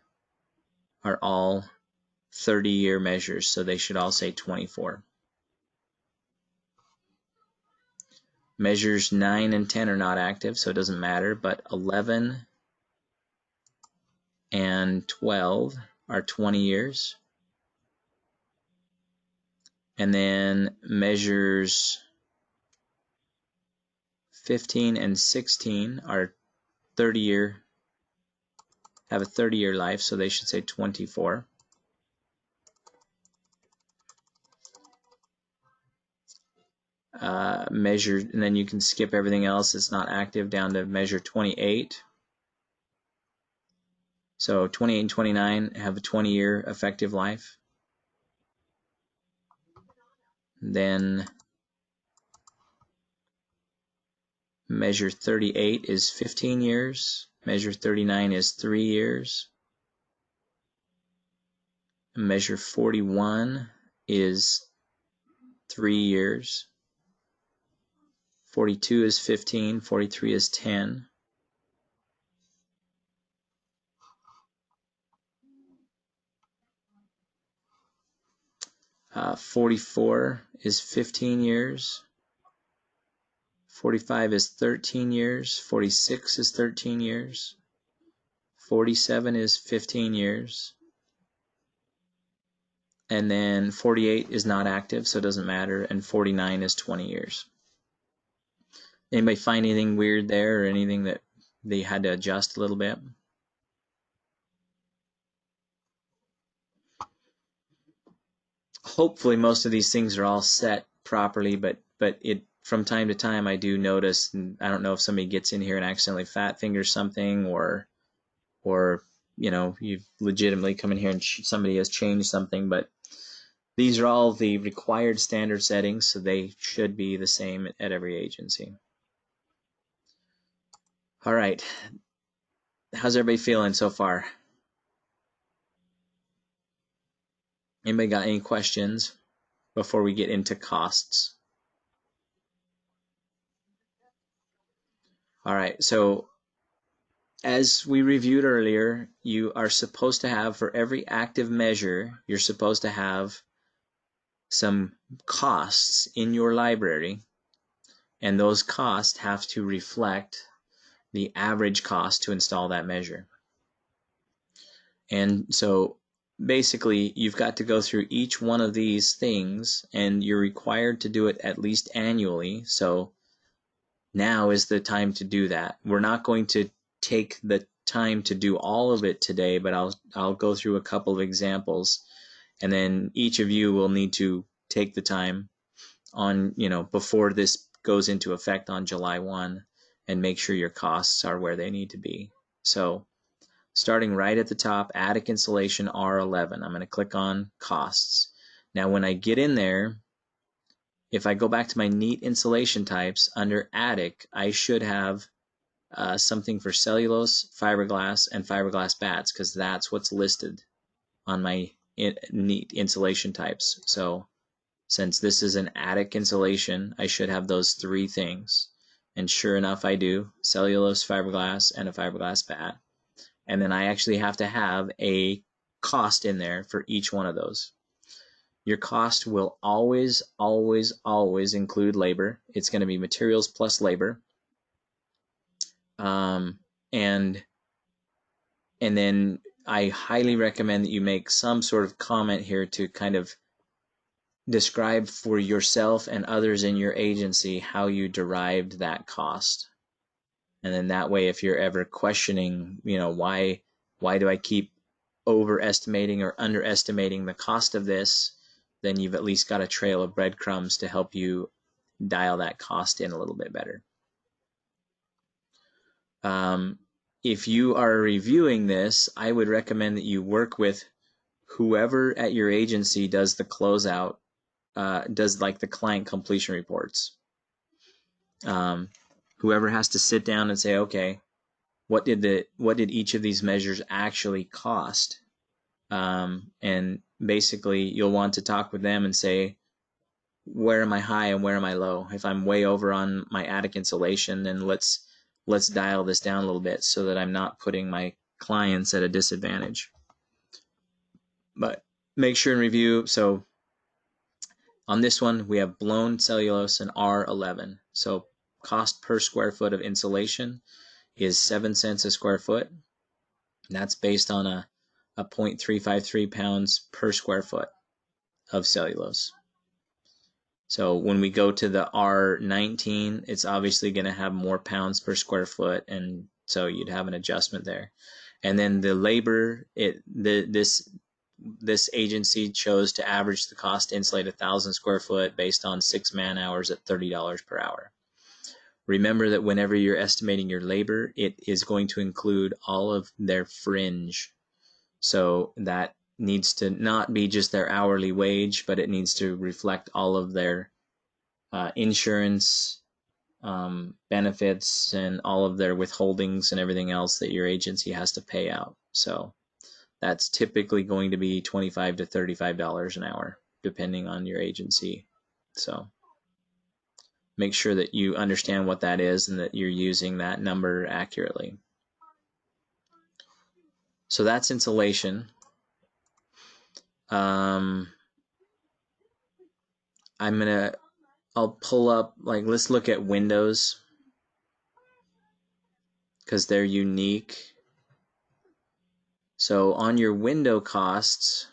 are all 30-year measures, so they should all say 24. Measures 9 and 10 are not active, so it doesn't matter, but 11 and 12 are 20 years. And then measures 15 and 16 are 30-year, have a 30-year life, so they should say 24. Measure, and then you can skip everything else that's not active down to measure 28. So 28 and 29 have a 20-year effective life. Then measure 38 is 15 years. Measure 39 is 3 years. measure 41 is 3 years. 42 is 15, 43 is 10. 44 is 15 years. 45 is 13 years. 46 is 13 years. 47 is 15 years. And then 48 is not active, so it doesn't matter. And 49 is 20 years. Anybody find anything weird there or anything that they had to adjust a little bit? Hopefully most of these things are all set properly, but it from time to time I do notice, and I don't know if somebody gets in here and accidentally fat fingers something, or you know, you've legitimately come in here and somebody has changed something, but these are all the required standard settings, so they should be the same at every agency. All right, how's everybody feeling so far? Anybody got any questions before we get into costs? All right, so as we reviewed earlier, you are supposed to have, for every active measure, you're supposed to have some costs in your library, and those costs have to reflect the average cost to install that measure. And so basically you've got to go through each one of these things, and you're required to do it at least annually. So now is the time to do that. We're not going to take the time to do all of it today, but I'll go through a couple of examples, and then each of you will need to take the time on, you know, before this goes into effect on July 1, and make sure your costs are where they need to be. So starting right at the top, attic insulation R11. I'm going to click on costs. Now when I get in there, if I go back to my neat insulation types, under attic, I should have something for cellulose, fiberglass, and fiberglass bats, because that's what's listed on my neat insulation types. So since this is an attic insulation, I should have those three things. And sure enough, I do. Cellulose, fiberglass, and a fiberglass bat. And then I actually have to have a cost in there for each one of those. Your cost will always, always, always include labor. It's going to be materials plus labor. And then I highly recommend that you make some sort of comment here to kind of describe for yourself and others in your agency how you derived that cost. And then that way, if you're ever questioning, you know, why do I keep overestimating or underestimating the cost of this, then you've at least got a trail of breadcrumbs to help you dial that cost in a little bit better. If you are reviewing this, I would recommend that you work with whoever at your agency does the closeout, does like the client completion reports. Whoever has to sit down and say, okay, what did each of these measures actually cost? And basically you'll want to talk with them and say, where am I high and where am I low? If I'm way over on my attic insulation, then let's dial this down a little bit so that I'm not putting my clients at a disadvantage. But make sure and review. So on this one, we have blown cellulose and R11. So cost per square foot of insulation is 7 cents a square foot. And that's based on a 0.353 pounds per square foot of cellulose. So when we go to the R19, it's obviously going to have more pounds per square foot, and so you'd have an adjustment there. And then the labor, this agency chose to average the cost to insulate 1,000 square foot based on 6 man hours at $30 per hour. Remember that whenever you're estimating your labor, it is going to include all of their fringe. So that needs to not be just their hourly wage, but it needs to reflect all of their insurance, benefits, and all of their withholdings and everything else that your agency has to pay out. So that's typically going to be $25 to $35 an hour, depending on your agency. So make sure that you understand what that is and that you're using that number accurately. So that's insulation. I'll pull up, like, let's look at windows, because they're unique. So on your window costs,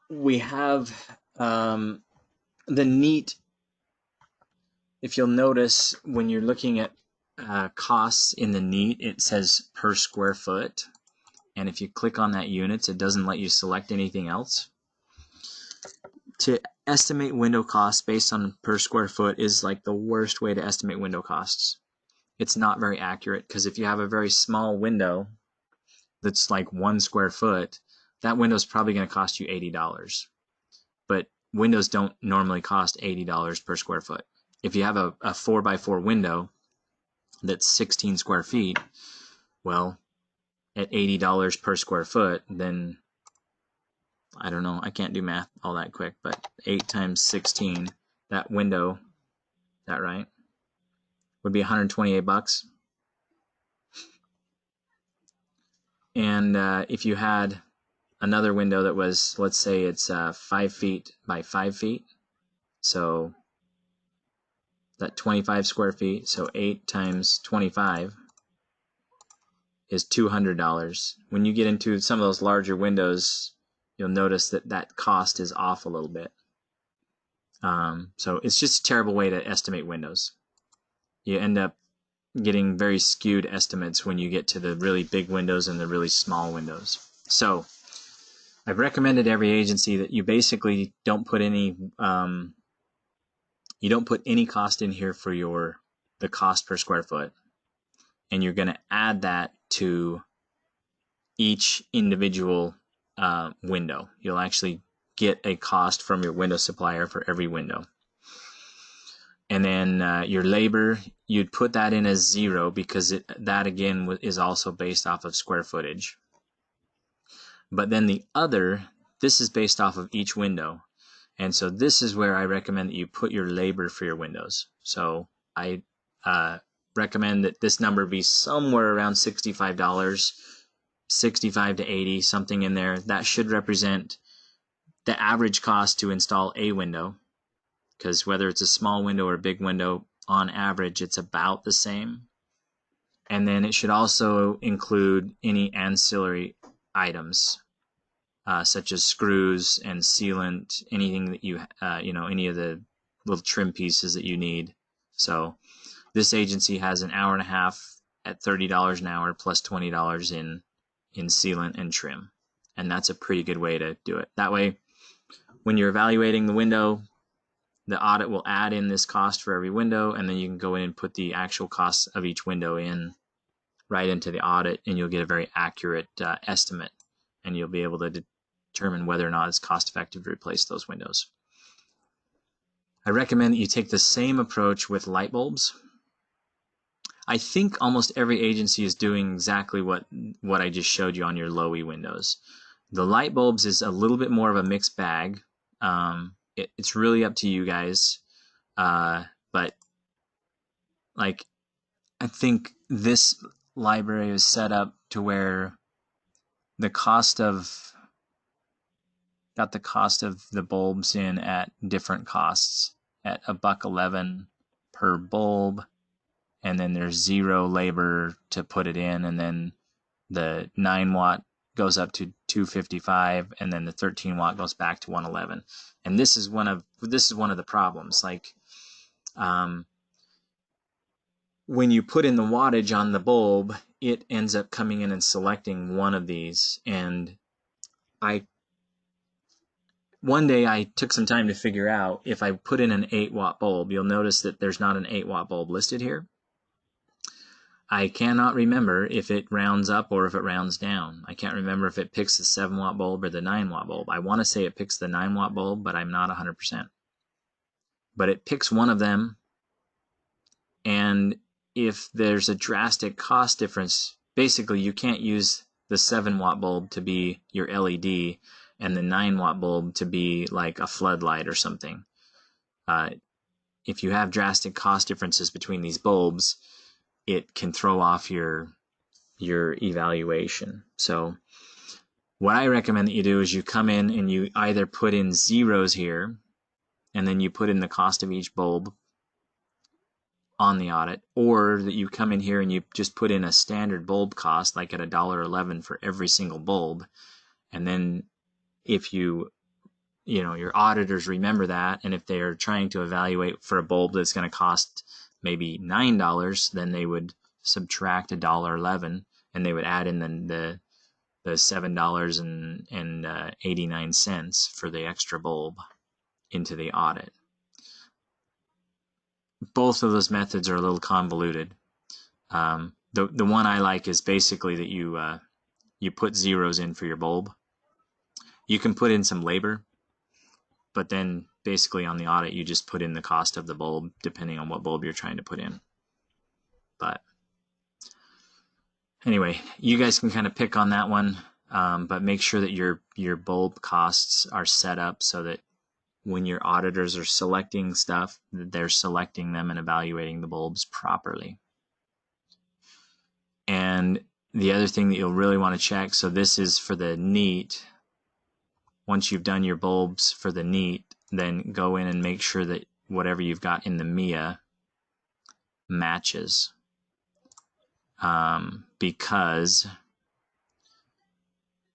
we have the neat, if you'll notice when you're looking at costs in the neat, it says per square foot. And if you click on that units, it doesn't let you select anything else. To estimate window costs based on per square foot is like the worst way to estimate window costs. It's not very accurate, because if you have a very small window that's like 1 square foot, that window is probably going to cost you $80. But windows don't normally cost $80 per square foot. If you have a 4x4 window that's 16 square feet, well, at $80 per square foot, then I don't know, I can't do math all that quick, but 8 times 16, that window, is that right? Would be $128. And if you had another window that was, let's say it's 5 feet by 5 feet, so that 25 square feet, so 8 times 25 is $200. When you get into some of those larger windows, you'll notice that that cost is off a little bit. So it's just a terrible way to estimate windows. You end up getting very skewed estimates when you get to the really big windows and the really small windows. So I've recommended every agency that you basically don't put any cost in here for the cost per square foot, and you're going to add that to each individual window. You'll actually get a cost from your window supplier for every window. And then your labor, you'd put that in as 0, because that again is also based off of square footage. But then the other, this is based off of each window. And so this is where I recommend that you put your labor for your windows. So I recommend that this number be somewhere around $65, 65 to 80, something in there. That should represent the average cost to install a window, because whether it's a small window or a big window, on average it's about the same. And then it should also include any ancillary items, such as screws and sealant, anything that you any of the little trim pieces that you need. So this agency has an hour and a half at $30 an hour plus $20 in sealant and trim, and that's a pretty good way to do it. That way, when you're evaluating the window, the audit will add in this cost for every window, and then you can go in and put the actual costs of each window in right into the audit, and you'll get a very accurate estimate, and you'll be able to determine whether or not it's cost effective to replace those windows. I recommend that you take the same approach with light bulbs. I think almost every agency is doing exactly what I just showed you on your low-E windows. The light bulbs is a little bit more of a mixed bag. It's really up to you guys. But like, I think this library is set up to where the cost of the bulbs in at different costs at $1.11 per bulb, and then there's 0 labor to put it in, and then the 9-watt goes up to $255, and then the 13-watt goes back to $111. And this is one of the problems. Like, when you put in the wattage on the bulb, it ends up coming in and selecting one of these. And one day I took some time to figure out, if I put in an 8-watt bulb, you'll notice that there's not an 8-watt bulb listed here. I cannot remember if it rounds up or if it rounds down. I can't remember if it picks the 7-watt bulb or the 9-watt bulb. I want to say it picks the 9-watt bulb, but I'm not 100%. But it picks one of them, and if there's a drastic cost difference basically you can't use the 7-watt bulb to be your LED and the 9-watt bulb to be like a floodlight or something. If you have drastic cost differences between these bulbs, it can throw off your evaluation. So what I recommend that you do is you come in and you either put in zeros here, and then you put in the cost of each bulb on the audit, or that you come in here and you just put in a standard bulb cost, like at $1.11 for every single bulb. And then if your auditors remember that, and if they're trying to evaluate for a bulb that's going to cost maybe $9, then they would subtract $1.11 and they would add in the $7.89 for the extra bulb into the audit. Both of those methods are a little convoluted. The one I like is basically that you put zeros in for your bulb. You can put in some labor, but then basically on the audit you just put in the cost of the bulb depending on what bulb you're trying to put in. But anyway, you guys can kind of pick on that one, but make sure that your bulb costs are set up so that when your auditors are selecting stuff, they're selecting them and evaluating the bulbs properly. And the other thing that you'll really want to check, so this is for the neat. Once you've done your bulbs for the neat, then go in and make sure that whatever you've got in the MHEA matches. Because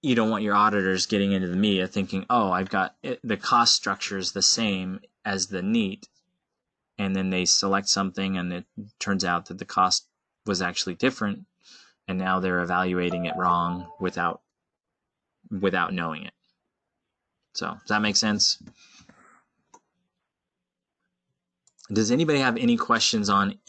you don't want your auditors getting into the MHEA thinking, oh, I've got the cost structure is the same as the neat, and then they select something and it turns out that the cost was actually different, and now they're evaluating it wrong without knowing it. So does that make sense? Does anybody have any questions on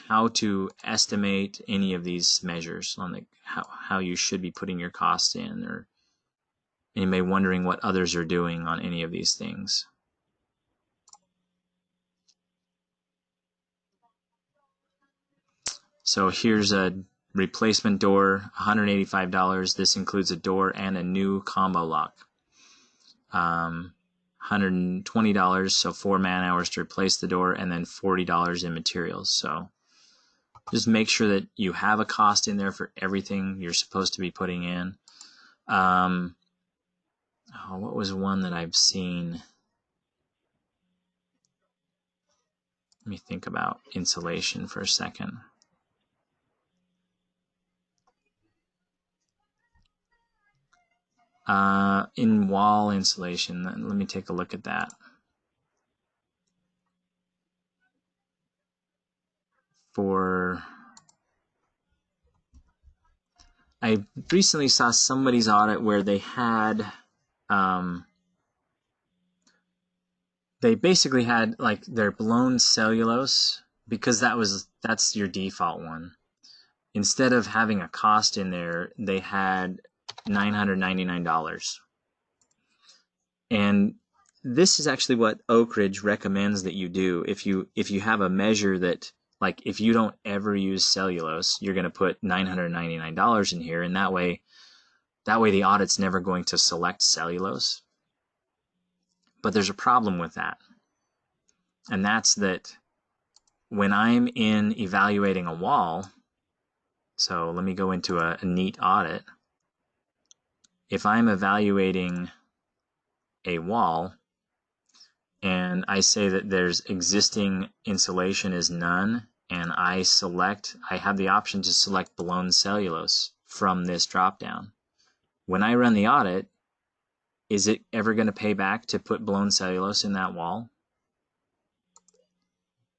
how to estimate any of these measures, on how you should be putting your costs in, or anybody wondering what others are doing on any of these things? So here's a replacement door, $185. This includes a door and a new combo lock. $120, so 4 man-hours to replace the door, and then $40 in materials. So just make sure that you have a cost in there for everything you're supposed to be putting in. What was one that I've seen? Let me think about insulation for a second. In wall insulation, let me take a look at that. I recently saw somebody's audit where they had, they basically had like their blown cellulose, because that's your default one. Instead of having a cost in there, they had $999. And this is actually what Oak Ridge recommends that you do. If you have a measure that, like, if you don't ever use cellulose, you're going to put $999 in here, and that way the audit's never going to select cellulose. But there's a problem with that, and that's that when I'm in evaluating a wall, so let me go into a neat audit. If I'm evaluating a wall and I say that there's existing insulation is none, and I have the option to select blown cellulose from this dropdown. When I run the audit, is it ever going to pay back to put blown cellulose in that wall?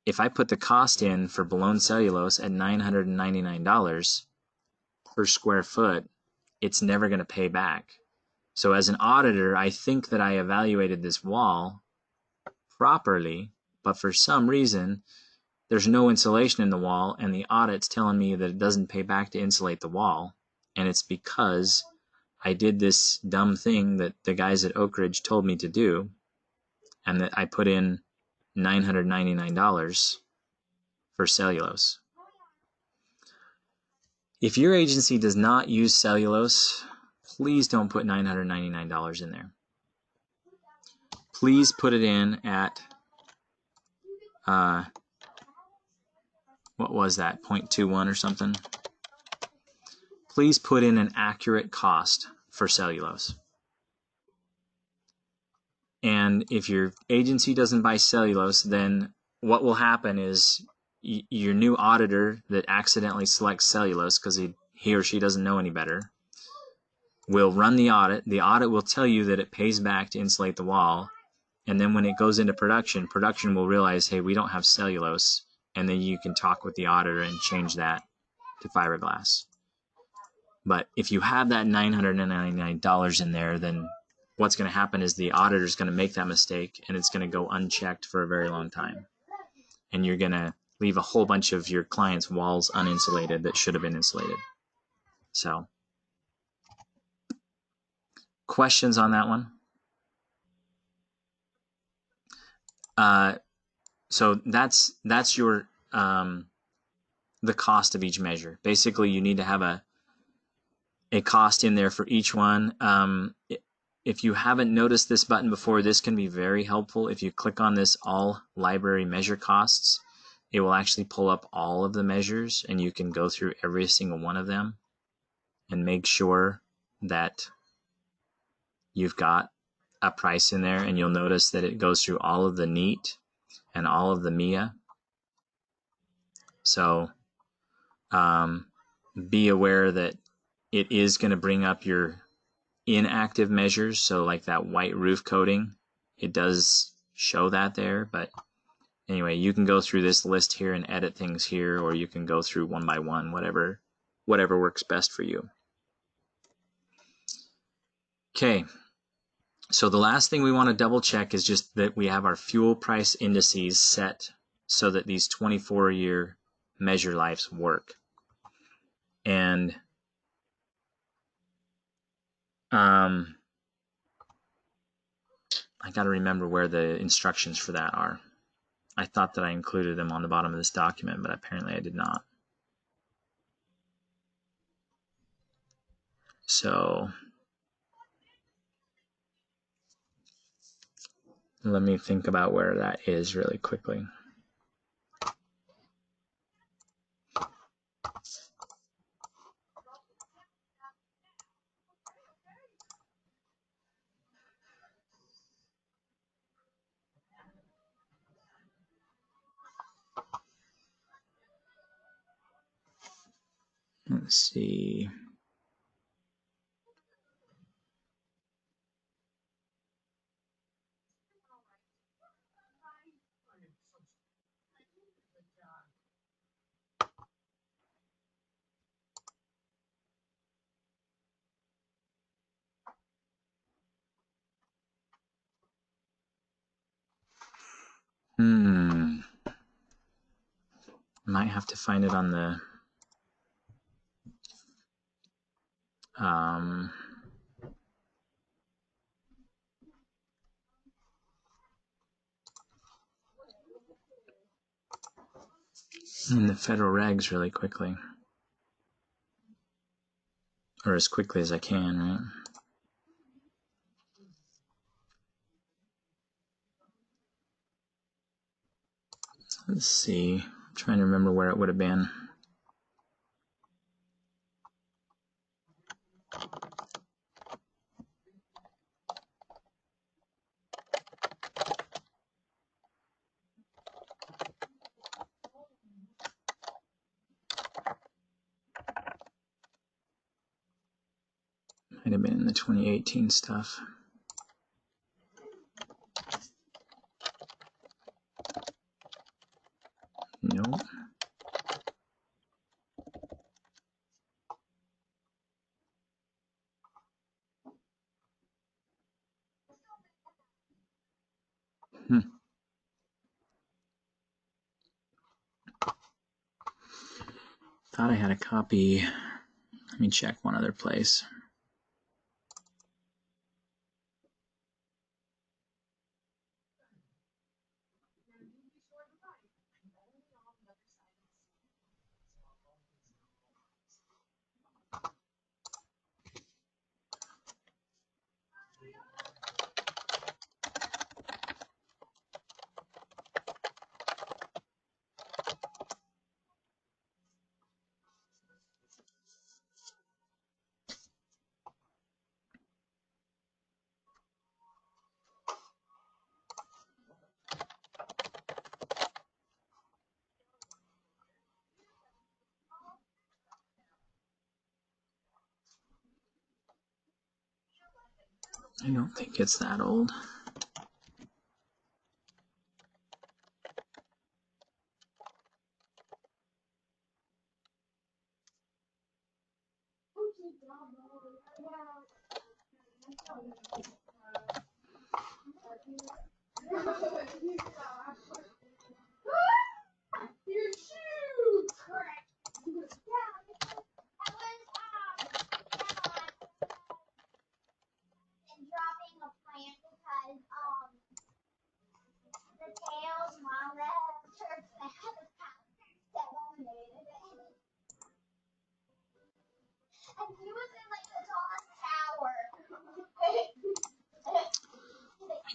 If I put the cost in for blown cellulose at $999 per square foot, it's never going to pay back. So as an auditor, I think that I evaluated this wall properly, but for some reason, there's no insulation in the wall, and the audit's telling me that it doesn't pay back to insulate the wall, and it's because I did this dumb thing that the guys at Oak Ridge told me to do, and that I put in $999 for cellulose. If your agency does not use cellulose, please don't put $999 in there. Please put it in at, what was that, 0.21 or something? Please put in an accurate cost for cellulose. And if your agency doesn't buy cellulose, then what will happen is your new auditor that accidentally selects cellulose because he or she doesn't know any better will run the audit. The audit will tell you that it pays back to insulate the wall. And then when it goes into production, production will realize, hey, we don't have cellulose. And then you can talk with the auditor and change that to fiberglass. But if you have that $999 in there, then what's going to happen is the auditor is going to make that mistake and it's going to go unchecked for a very long time. And you're going to leave a whole bunch of your clients' walls uninsulated that should have been insulated. So, questions on that one? So that's your the cost of each measure. Basically, you need to have a cost in there for each one. If you haven't noticed this button before, this can be very helpful. If you click on this all library measure costs, it will actually pull up all of the measures and you can go through every single one of them and make sure that you've got a price in there, and you'll notice that it goes through all of the NEAT and all of the MHEA. So be aware that it is going to bring up your inactive measures. So like that white roof coating, it does show that there. But anyway, you can go through this list here and edit things here, or you can go through one by one, whatever works best for you. Okay. So the last thing we want to double check is just that we have our fuel price indices set so that these 24-year measure lives work. And I got to remember where the instructions for that are. I thought that I included them on the bottom of this document, but apparently I did not. So let me think about where that is really quickly. Let's see. Might have to find it on the in the federal regs really quickly, or as quickly as I can, right? Let's see. I'm trying to remember where it would have been. Might have been in the 2018 stuff. Nope. Thought I had a copy. Let me check one other place. I don't think it's that old.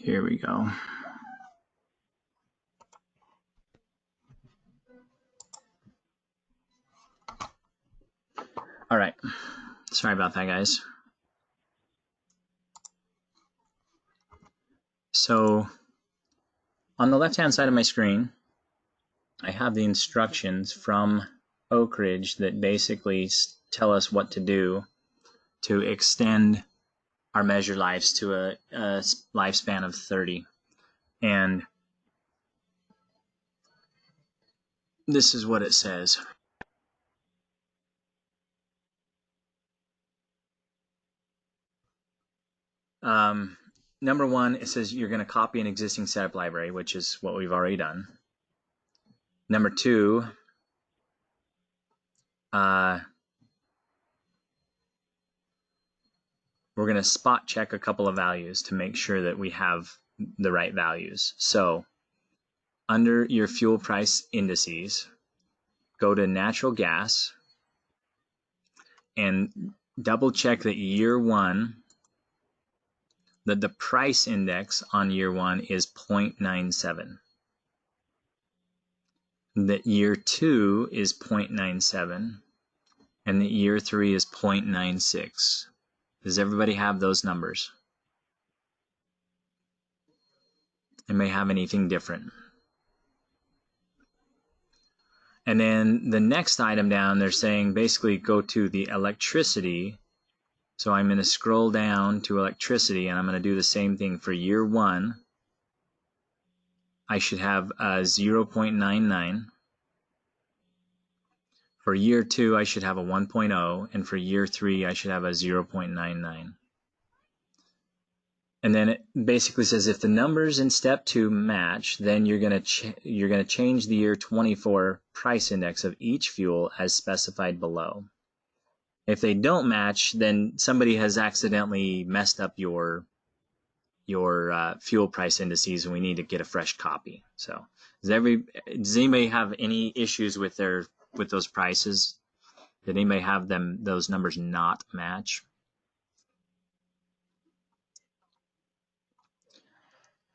Here we go. All right. Sorry about that, guys. So on the left-hand side of my screen, I have the instructions from Oak Ridge that basically tell us what to do to extend our measure lives to a lifespan of 30. And this is what it says. Number one, it says you're going to copy an existing setup library, which is what we've already done. Number two, we're going to spot check a couple of values to make sure that we have the right values. So under your fuel price indices, go to natural gas and double check that year one, that the price index on year one is 0.97. That year two is 0.97 and that year three is 0.96. Does everybody have those numbers? It may have anything different. And then the next item down, they're saying basically go to the electricity. So I'm going to scroll down to electricity and I'm going to do the same thing for year one. I should have 0.99. For year two, I should have a 1.0. And for year three, I should have a 0.99. And then it basically says if the numbers in step two match, then you're going to change the year 24 price index of each fuel as specified below. If they don't match, then somebody has accidentally messed up your fuel price indices, and we need to get a fresh copy. So, does anybody have any issues with those prices? Did anybody have those numbers not match?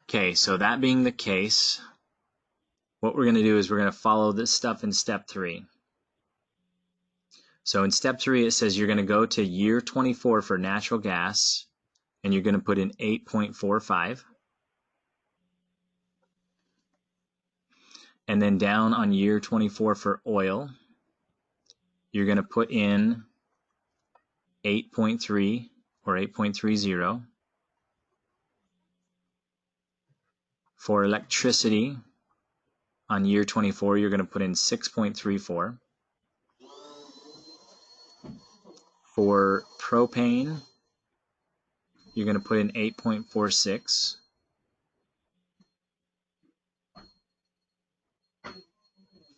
Okay, so that being the case, what we're going to do is we're going to follow this stuff in step three. So in step three, it says you're going to go to year 24 for natural gas, and you're going to put in 8.45. And then down on year 24 for oil, you're going to put in 8.3 or 8.30. For electricity, on year 24, you're going to put in 6.34. For propane, you're going to put in 8.46.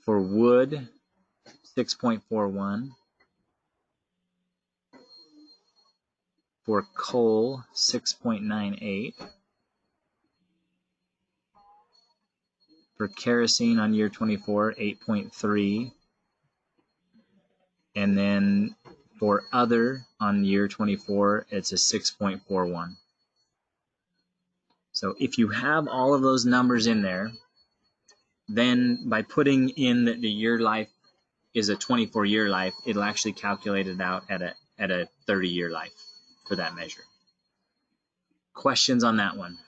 For wood, 6.41. For coal, 6.98. For kerosene on year 24, 8.3. And then for other on year 24, it's a 6.41. So if you have all of those numbers in there, then by putting in that the year life is a 24-year life, it'll actually calculate it out at a 30-year life for that measure. Questions on that one?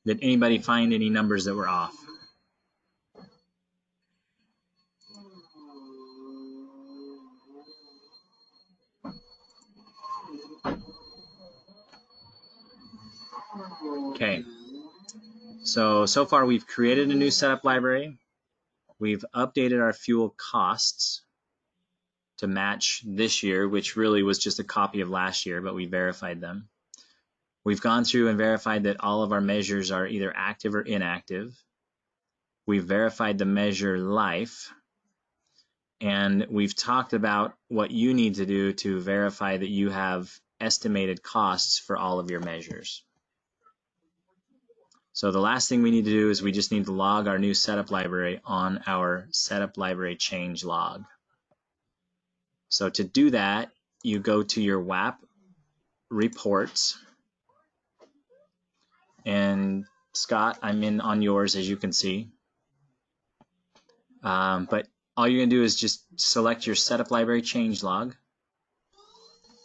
Did anybody find any numbers that were off? Okay. So far we've created a new setup library. We've updated our fuel costs to match this year, which really was just a copy of last year, but we verified them. We've gone through and verified that all of our measures are either active or inactive. We've verified the measure life, and we've talked about what you need to do to verify that you have estimated costs for all of your measures. So the last thing we need to do is we just need to log our new setup library on our setup library change log. So to do that, you go to your WAP reports, and Scott, I'm in on yours, as you can see. But all you're going to do is just select your setup library change log,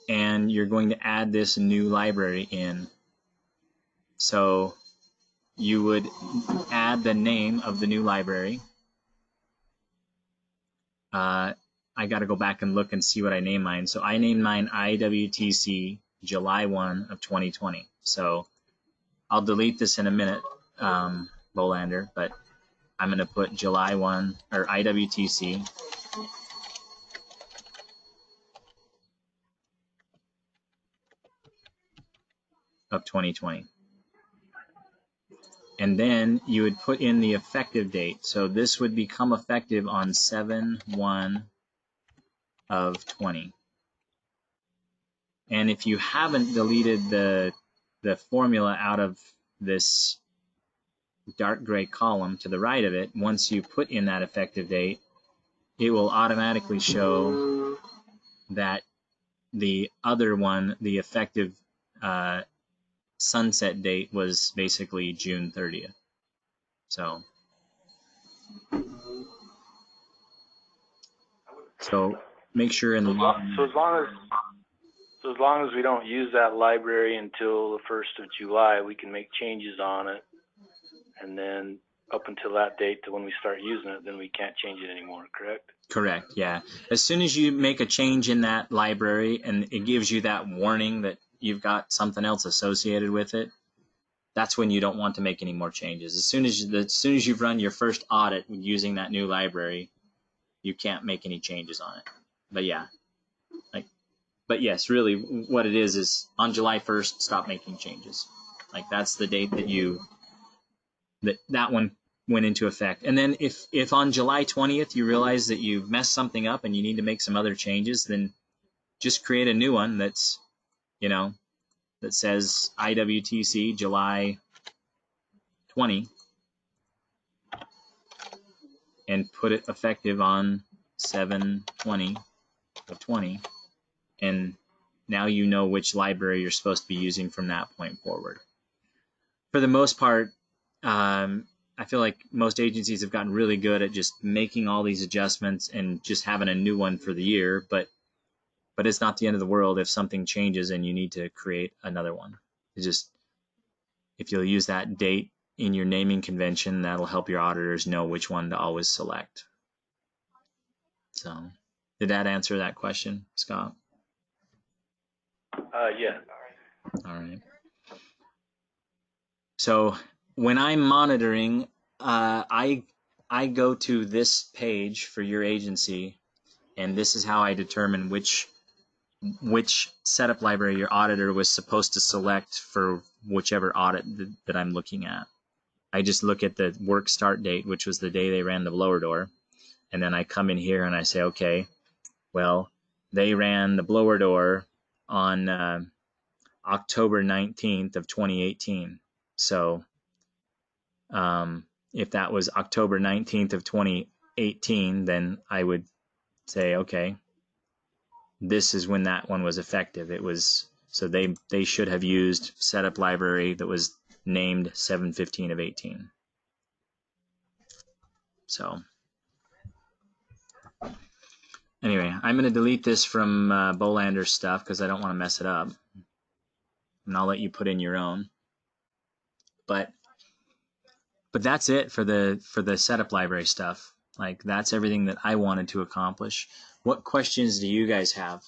and you're going to add this new library in. So you would add the name of the new library. I got to go back and look and see what I named mine. So I named mine IWTC July 1 of 2020. So I'll delete this in a minute, Bolander, but I'm going to put July 1 or IWTC of 2020. And then you would put in the effective date. So this would become effective on 7/1 of 20. And if you haven't deleted the formula out of this dark gray column to the right of it, once you put in that effective date, it will automatically show that the other one, the effective sunset date, was basically June 30th. So make sure in the so as long as we don't use that library until the 1st of July, we can make changes on it, and then up until that date to when we start using it, then we can't change it anymore, correct? Correct, yeah. As soon as you make a change in that library and it gives you that warning that you've got something else associated with it, that's when you don't want to make any more changes. As soon as you've run your first audit using that new library, you can't make any changes on it. But yeah, but yes, really what it is on July 1st, stop making changes. Like that's the date that that one went into effect. And then if on July 20th you realize that you've messed something up and you need to make some other changes, then just create a new one that's, that says IWTC July 20 and put it effective on 7/20 of 20. And now you know which library you're supposed to be using from that point forward. For the most part, I feel like most agencies have gotten really good at just making all these adjustments and just having a new one for the year, but it's not the end of the world if something changes and you need to create another one. It's just, if you'll use that date in your naming convention, that'll help your auditors know which one to always select. So, did that answer that question, Scott? Yeah. All right. So when I'm monitoring, I go to this page for your agency, and this is how I determine which setup library your auditor was supposed to select for whichever audit that I'm looking at. I just look at the work start date, which was the day they ran the blower door, and then I come in here and I say, okay, well, they ran the blower door on October 19th of 2018. So if that was October 19th of 2018, then I would say, okay, this is when that one was effective. It was So they should have used setup library that was named 715 of 18. So anyway, I'm going to delete this from Bolander's stuff because I don't want to mess it up. And I'll let you put in your own. But that's it for the setup library stuff. Like, that's everything that I wanted to accomplish. What questions do you guys have?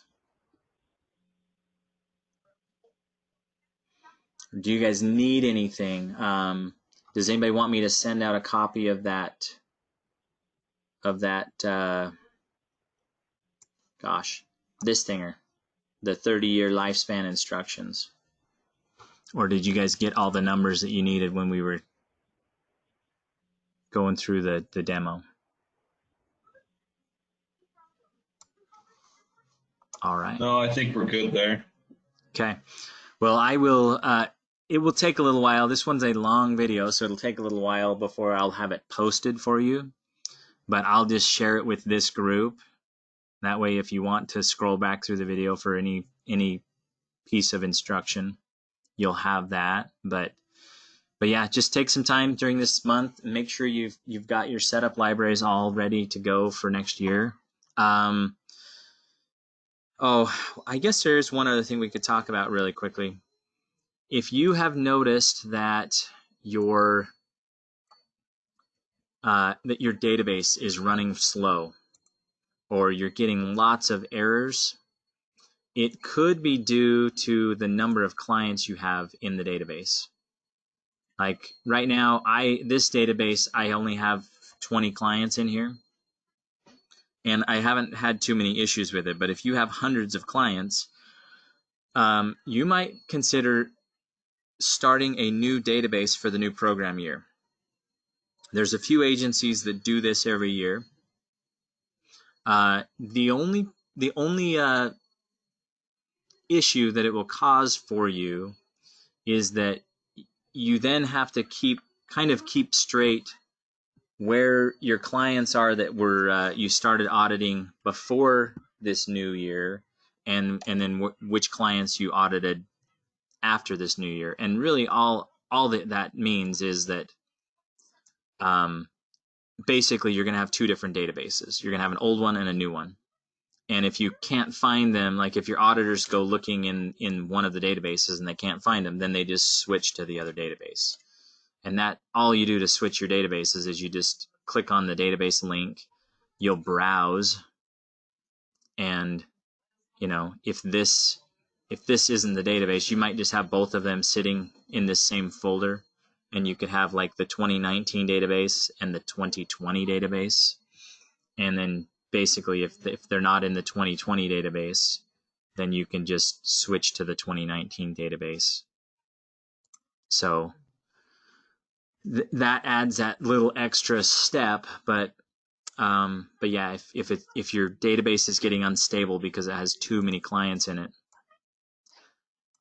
Do you guys need anything? Does anybody want me to send out a copy of that? Gosh, this thinger, the 30-year lifespan instructions. Or did you guys get all the numbers that you needed when we were going through the demo? All right. No, I think we're good there. Okay. Well, I will. It will take a little while. This one's a long video, so it'll take a little while before I'll have it posted for you. But I'll just share it with this group. That way, if you want to scroll back through the video for any piece of instruction, you'll have that. But yeah, just take some time during this month and make sure you've got your setup libraries all ready to go for next year. Oh, I guess there's one other thing we could talk about really quickly. If you have noticed that your database is running slow, or you're getting lots of errors, it could be due to the number of clients you have in the database. Like right now, this database, I only have 20 clients in here, and I haven't had too many issues with it. But if you have hundreds of clients, you might consider starting a new database for the new program year. There's a few agencies that do this every year. The only issue that it will cause for you is that you then have to keep straight where your clients are that were you started auditing before this new year, and then which clients you audited after this new year. And really all that means is that basically you're going to have two different databases. You're going to have an old one and a new one. And if you can't find them, like if your auditors go looking in one of the databases and they can't find them, then they just switch to the other database. And that all you do to switch your databases is you just click on the database link, you'll browse, and if this isn't the database, you might just have both of them sitting in this same folder, and you could have like the 2019 database and the 2020 database. And then basically if they're not in the 2020 database, then you can just switch to the 2019 database. So that adds that little extra step, but yeah, if your database is getting unstable because it has too many clients in it,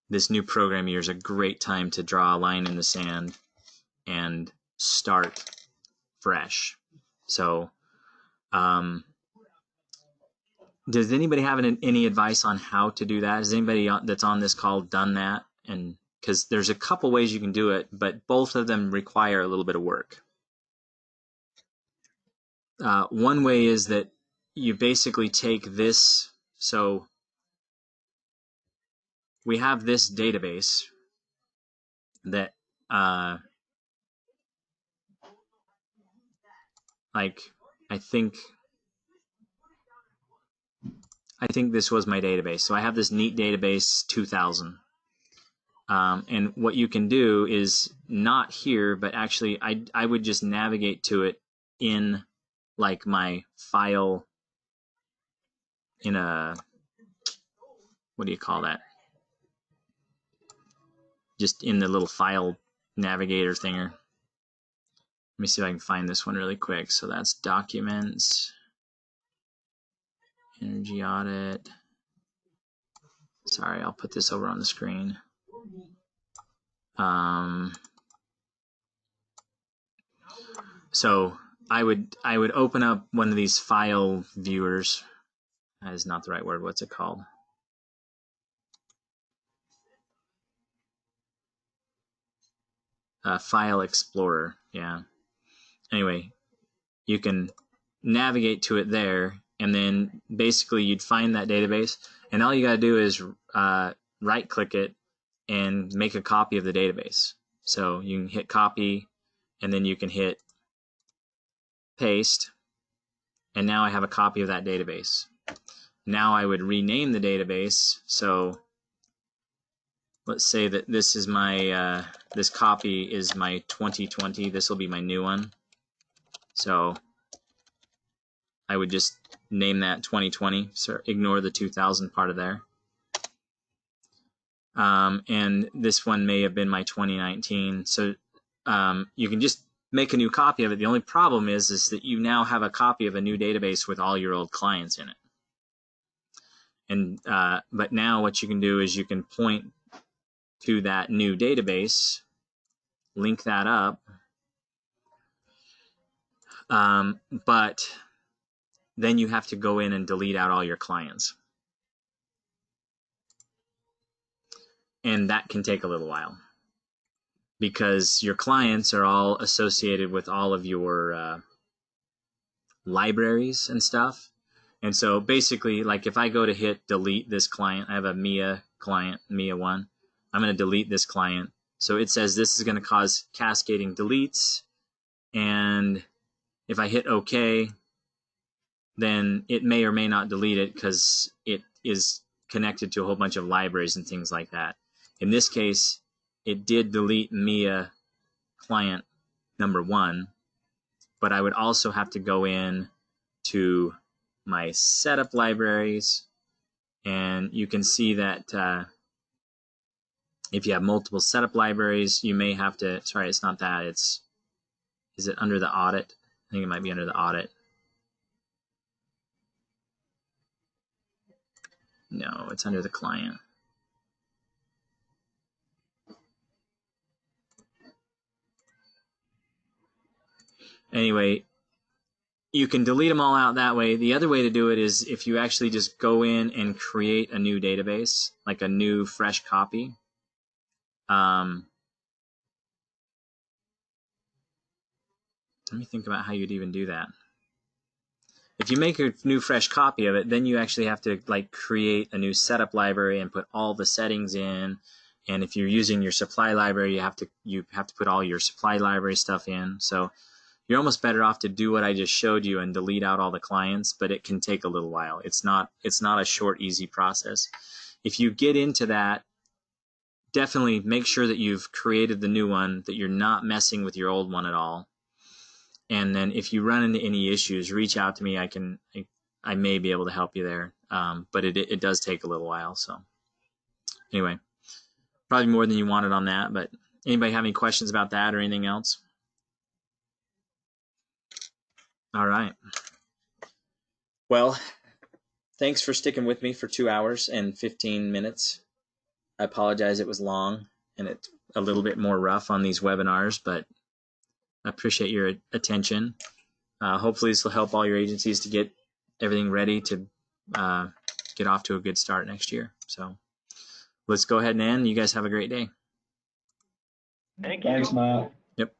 this new program year is a great time to draw a line in the sand and start fresh. So does anybody have any advice on how to do that? Has anybody that's on this call done that? And because there's a couple ways you can do it, but both of them require a little bit of work. One way is that you basically take this. So we have this database that like I think this was my database. So I have this neat database 2000. And what you can do is not here, but actually I would just navigate to it in like my file in a, what do you call that? Just in the little file navigator thinger. Let me see if I can find this one really quick. So that's documents, energy audit. Sorry, I'll put this over on the screen. So I would open up one of these file viewers. That is not the right word. What's it called? File Explorer. Yeah. Anyway, you can navigate to it there, and then basically you'd find that database, and all you got to do is right-click it and make a copy of the database. So you can hit copy, and then you can hit paste, and now I have a copy of that database. Now I would rename the database. So let's say that this is my this copy is my 2020. This will be my new one. So I would just name that 2020. So ignore the 2000 part of there. And this one may have been my 2019. So you can just make a new copy of it. The only problem is that you now have a copy of a new database with all your old clients in it. And but now what you can do is you can point to that new database, link that up, but then you have to go in and delete out all your clients. And that can take a little while because your clients are all associated with all of your libraries and stuff. And so basically, like if I go to hit delete this client, I have a MHEA client, MHEA 1. I'm going to delete this client. So it says this is going to cause cascading deletes. And if I hit OK, then it may or may not delete it because it is connected to a whole bunch of libraries and things like that. In this case, it did delete MHEA client number 1, but I would also have to go in to my setup libraries, and you can see that if you have multiple setup libraries, you may have to, sorry, it's not that, is it under the audit? I think it might be under the audit. No, it's under the client. Anyway, you can delete them all out that way. The other way to do it is if you actually just go in and create a new database, like a new fresh copy. Let me think about how you'd even do that. If you make a new fresh copy of it, then you actually have to like create a new setup library and put all the settings in. And if you're using your supply library, you have to put all your supply library stuff in. So you're almost better off to do what I just showed you and delete out all the clients, but it can take a little while. It's not a short, easy process. If you get into that, definitely make sure that you've created the new one, that you're not messing with your old one at all. And then if you run into any issues, reach out to me. I may be able to help you there, but it does take a little while. So anyway, probably more than you wanted on that, but anybody have any questions about that or anything else? All right. Well, thanks for sticking with me for 2 hours and 15 minutes. I apologize it was long and it's a little bit more rough on these webinars, but I appreciate your attention. Hopefully this will help all your agencies to get everything ready to get off to a good start next year. So let's go ahead and end. You guys have a great day. Thank you. Thanks, Matt. Yep.